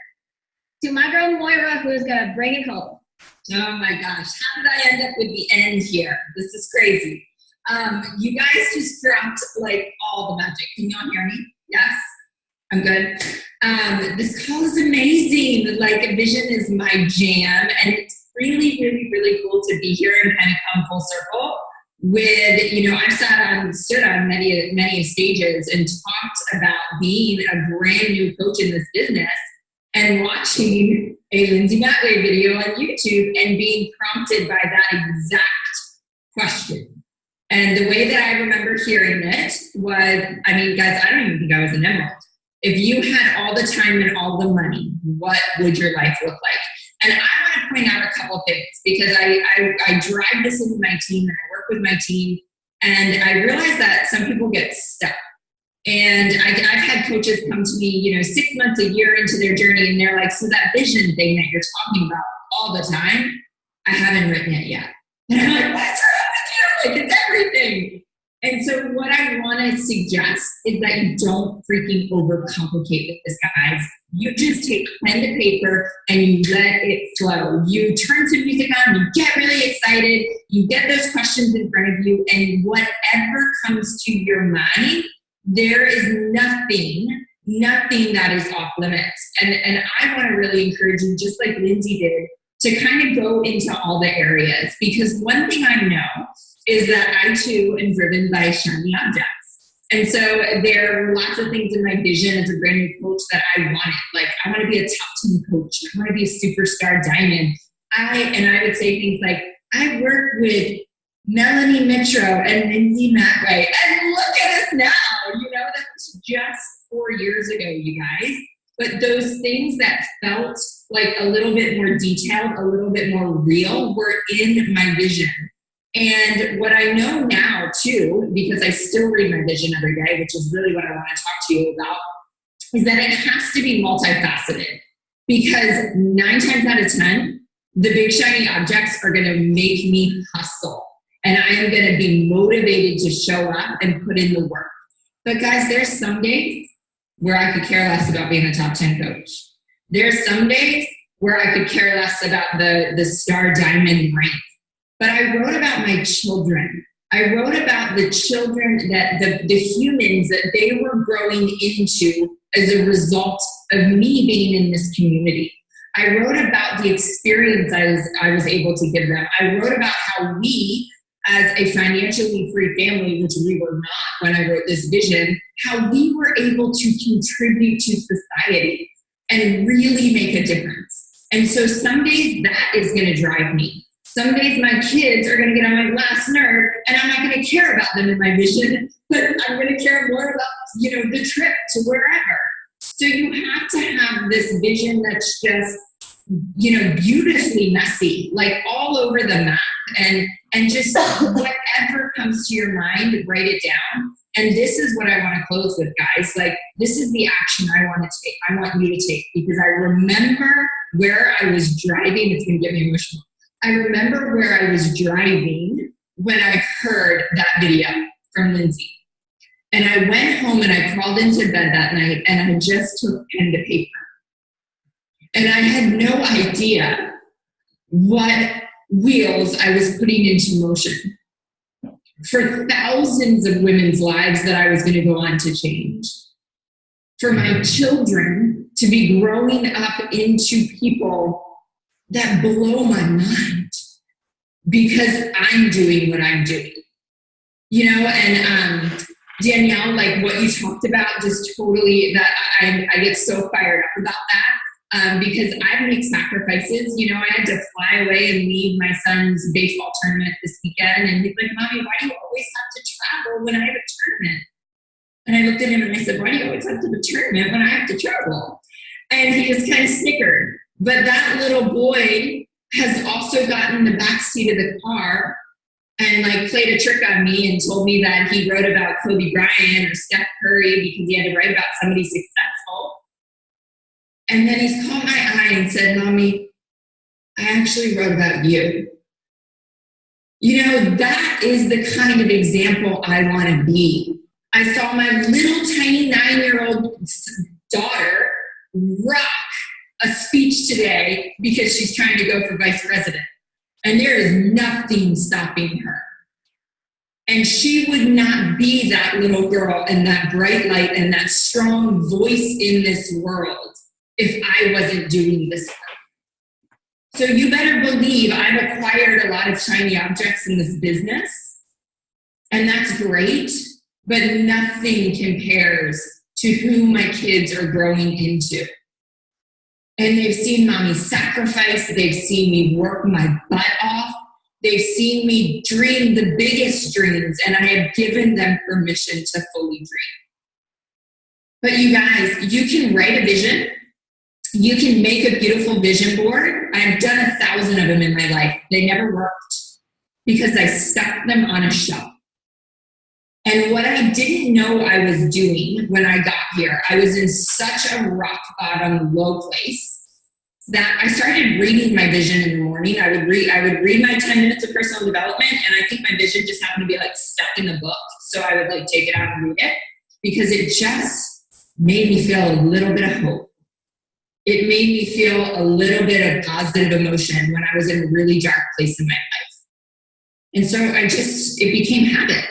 to my girl Moira, who is going to bring it home. Oh my gosh, how did I end up with the end here? This is crazy. You guys just dropped like all the magic. Can y'all hear me? Yes? I'm good. This call is amazing. Like, vision is my jam, and it's really, really, really cool to be here and kind of come full circle with, you know, I've stood on many stages and talked about being a brand new coach in this business and watching a Lindsay Matley video on YouTube and being prompted by that exact question. And the way that I remember hearing it was, I mean, guys, I don't even think I was an emerald. If you had all the time and all the money, what would your life look like? And I want to point out a couple things, because I drive this with my team and I work with my team, and I realize that some people get stuck. And I've had coaches come to me, you know, 6 months, a year into their journey, and they're like, so that vision thing that you're talking about all the time, I haven't written it yet. And I'm like, what's wrong with you? Like, it's everything. And so what I want to suggest is that you don't freaking overcomplicate this, guys. You just take pen to paper and you let it flow. You turn some music on, you get really excited, you get those questions in front of you, and whatever comes to your mind, there is nothing that is off limits. And I want to really encourage you, just like Lindsay did, to kind of go into all the areas. Because one thing I know is that I too am driven by shiny objects. And so there are lots of things in my vision as a brand new coach that I wanted. Like, I want to be a top team coach. I want to be a superstar diamond. I would say things like, I work with Melanie Mitro and Lindsay Matway. And look at us now. That was just 4 years ago, you guys. But those things that felt like a little bit more detailed, a little bit more real, were in my vision. And what I know now, too, because I still read my vision every day, which is really what I want to talk to you about, is that it has to be multifaceted. Because 9 times out of 10, the big shiny objects are going to make me hustle. And I am going to be motivated to show up and put in the work. But guys, there's some days where I could care less about being a top 10 coach. There's some days where I could care less about the star diamond rank. But I wrote about my children. I wrote about the children, that the humans that they were growing into as a result of me being in this community. I wrote about the experience I was able to give them. I wrote about how we, as a financially free family, which we were not when I wrote this vision, how we were able to contribute to society and really make a difference. And so some days that is going to drive me. Some days my kids are going to get on my last nerve, and I'm not going to care about them in my vision, but I'm going to care more about, the trip to wherever. So you have to have this vision that's just, beautifully messy, like all over the map, and just whatever comes to your mind, write it down. And this is what I want to close with, guys. Like, this is the action I want to take. I want you to take, because I remember where I was driving. It's going to get me emotional. I remember where I was driving when I heard that video from Lindsay. And I went home and I crawled into bed that night and I just took pen to paper. And I had no idea what wheels I was putting into motion for thousands of women's lives that I was going to go on to change. For my children to be growing up into people that blow my mind because I'm doing what I'm doing. And Danielle, like what you talked about, just totally, that I get so fired up about that because I've made sacrifices. I had to fly away and leave my son's baseball tournament this weekend, and he's like, "Mommy, why do you always have to travel when I have a tournament?" And I looked at him and I said, "Why do you always have to have a tournament when I have to travel?" And he just kind of snickered. But that little boy has also gotten in the backseat of the car and played a trick on me and told me that he wrote about Kobe Bryant or Steph Curry because he had to write about somebody successful. And then he's caught my eye and said, "Mommy, I actually wrote about you." That is the kind of example I want to be. I saw my little tiny 9-year-old daughter rock a speech today because she's trying to go for vice president. And there is nothing stopping her. And she would not be that little girl and that bright light and that strong voice in this world if I wasn't doing this work. So you better believe I've acquired a lot of shiny objects in this business. And that's great, but nothing compares to who my kids are growing into. And they've seen mommy sacrifice. They've seen me work my butt off. They've seen me dream the biggest dreams, and I have given them permission to fully dream. But you guys, you can write a vision. You can make a beautiful vision board. I've done 1,000 of them in my life. They never worked because I stuck them on a shelf. And what I didn't know I was doing when I got here, I was in such a rock bottom low place that I started reading my vision in the morning. I would read my 10 minutes of personal development, and I think my vision just happened to be stuck in the book. So I would take it out and read it because it just made me feel a little bit of hope. It made me feel a little bit of positive emotion when I was in a really dark place in my life. And so it became habit.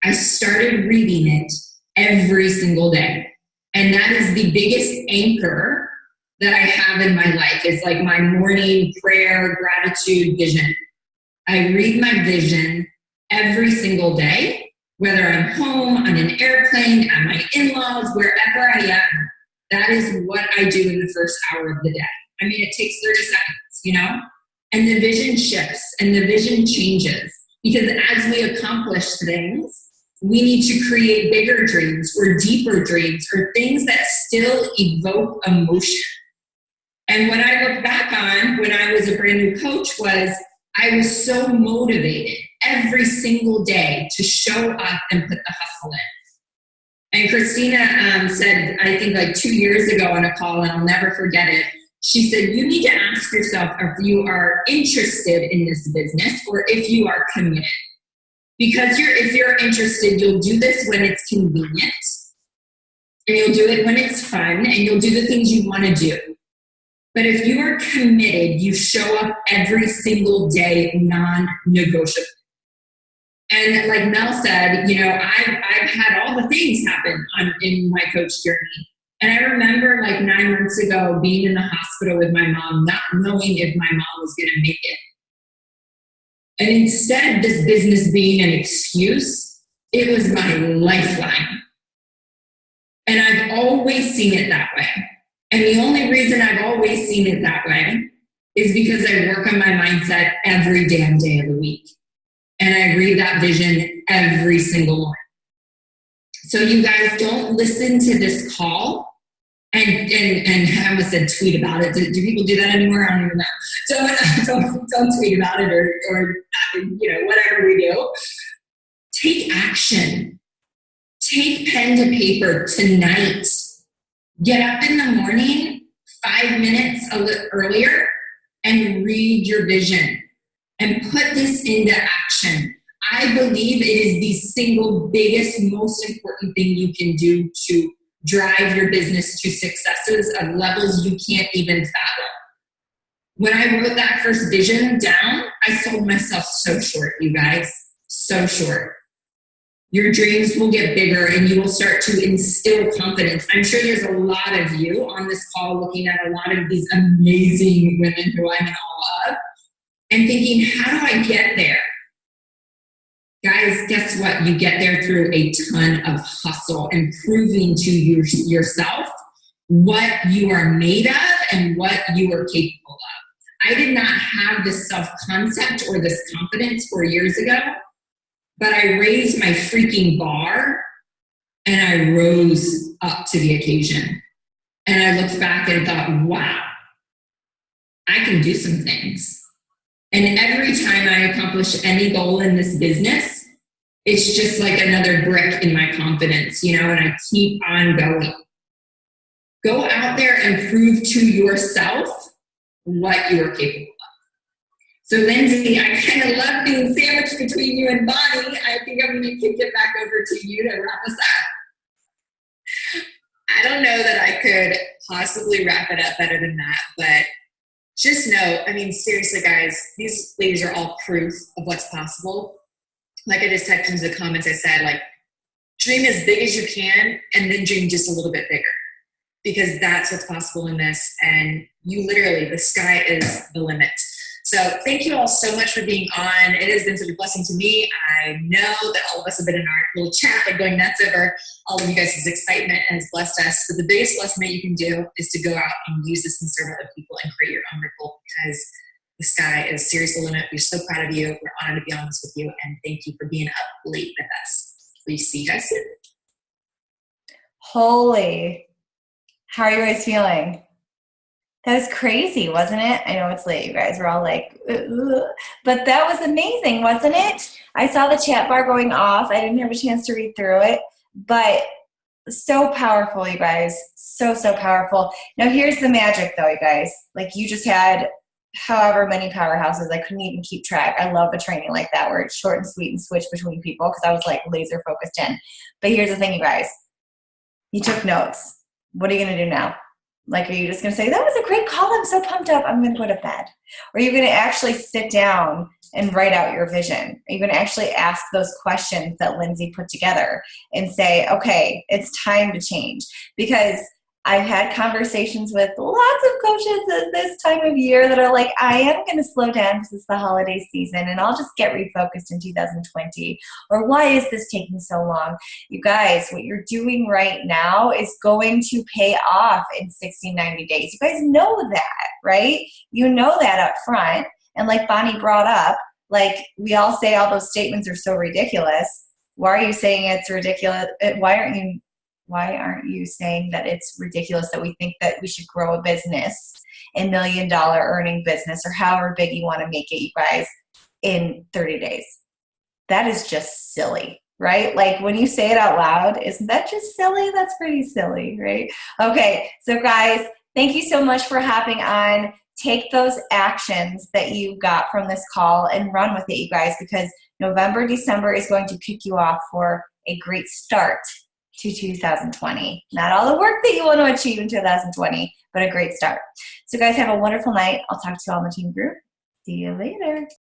I started reading it every single day. And that is the biggest anchor that I have in my life. It's like my morning prayer, gratitude, vision. I read my vision every single day, whether I'm home, on an airplane, at my in-laws, wherever I am. That is what I do in the first hour of the day. I mean, it takes 30 seconds, And the vision shifts and the vision changes. Because as we accomplish things, we need to create bigger dreams or deeper dreams or things that still evoke emotion. And what I look back on when I was a brand new coach was I was so motivated every single day to show up and put the hustle in. And Christina said, I think like 2 years ago on a call, and I'll never forget it, she said, you need to ask yourself if you are interested in this business or if you are committed. Because if you're interested, you'll do this when it's convenient, and you'll do it when it's fun, and you'll do the things you want to do. But if you are committed, you show up every single day, non-negotiable. And like Mel said, you know, I've had all the things happen in my coach journey. And I remember like 9 months ago being in the hospital with my mom, not knowing if my mom was going to make it. And instead of this business being an excuse, it was my lifeline. And I've always seen it that way. And the only reason I've always seen it that way is because I work on my mindset every damn day of the week. And I read that vision every single morning. So you guys don't listen to this call and I almost said tweet about it. Do people do that anymore? I don't even know. Don't tweet about it or you know, whatever we do. Take action. Take pen to paper tonight. Get up in the morning 5 minutes a little earlier and read your vision and put this into action. I believe it is the single biggest, most important thing you can do to drive your business to successes of levels you can't even fathom. When I wrote that first vision down, I sold myself so short, you guys, so short. Your dreams will get bigger and you will start to instill confidence. I'm sure there's a lot of you on this call looking at a lot of these amazing women who I'm in awe of and thinking, how do I get there? Guys, guess what? You get there through a ton of hustle and proving to yourself what you are made of and what you are capable of. I did not have this self-concept or this confidence 4 years ago, but I raised my freaking bar and I rose up to the occasion. And I looked back and thought, wow, I can do some things. And every time I accomplish any goal in this business, it's just like another brick in my confidence, you know, and I keep on going. Go out there and prove to yourself what you are capable of. So Lindsay, I kind of love being sandwiched between you and Bonnie. I think I'm going to kick it back over to you to wrap us up. I don't know that I could possibly wrap it up better than that, but just know, I mean, seriously, guys, these ladies are all proof of what's possible. Like I just typed into the comments, I said, like, dream as big as you can and then dream just a little bit bigger because that's what's possible in this. And you literally, the sky is the limit. So thank you all so much for being on. It has been such a blessing to me. I know that all of us have been in our little chat, like going nuts over all of you guys' excitement and it's blessed us. But the biggest blessing that you can do is to go out and use this and serve other people and create your own ripple because the sky is seriously the limit. We're so proud of you. We're honored to be on this with you. And thank you for being up late with us. Please see you guys soon. Holy. How are you guys feeling? That was crazy, wasn't it? I know it's late, you guys. We're all like, ugh. But that was amazing, wasn't it? I saw the chat bar going off. I didn't have a chance to read through it, but so powerful, you guys. So, so powerful. Now, here's the magic, though, you guys. Like, you just had however many powerhouses. I couldn't even keep track. I love a training like that where it's short and sweet and switch between people because I was, like, laser focused in. But here's the thing, you guys. You took notes. What are you going to do now? Like, are you just going to say, that was a great call, I'm so pumped up, I'm going to go to bed? Or are you going to actually sit down and write out your vision? Are you going to actually ask those questions that Lindsay put together and say, okay, it's time to change? Because I've had conversations with lots of coaches at this time of year that are like, I am going to slow down because it's the holiday season and I'll just get refocused in 2020. Or why is this taking so long? You guys, what you're doing right now is going to pay off in 60, 90 days. You guys know that, right? You know that up front. And like Bonnie brought up, Like, we all say all those statements are so ridiculous. Why are you saying it's ridiculous? Why aren't you saying that it's ridiculous that we think that we should grow a business, $1 million earning business, or however big you want to make it, you guys, in 30 days? That is just silly, right? Like, when you say it out loud, isn't that just silly? That's pretty silly, right? Okay, so guys, thank you so much for hopping on. Take those actions that you got from this call and run with it, you guys, because November, December is going to kick you off for a great start to 2020. Not all the work that you want to achieve in 2020, but a great start. So guys, have a wonderful night. I'll talk to you all in the team group. See you later.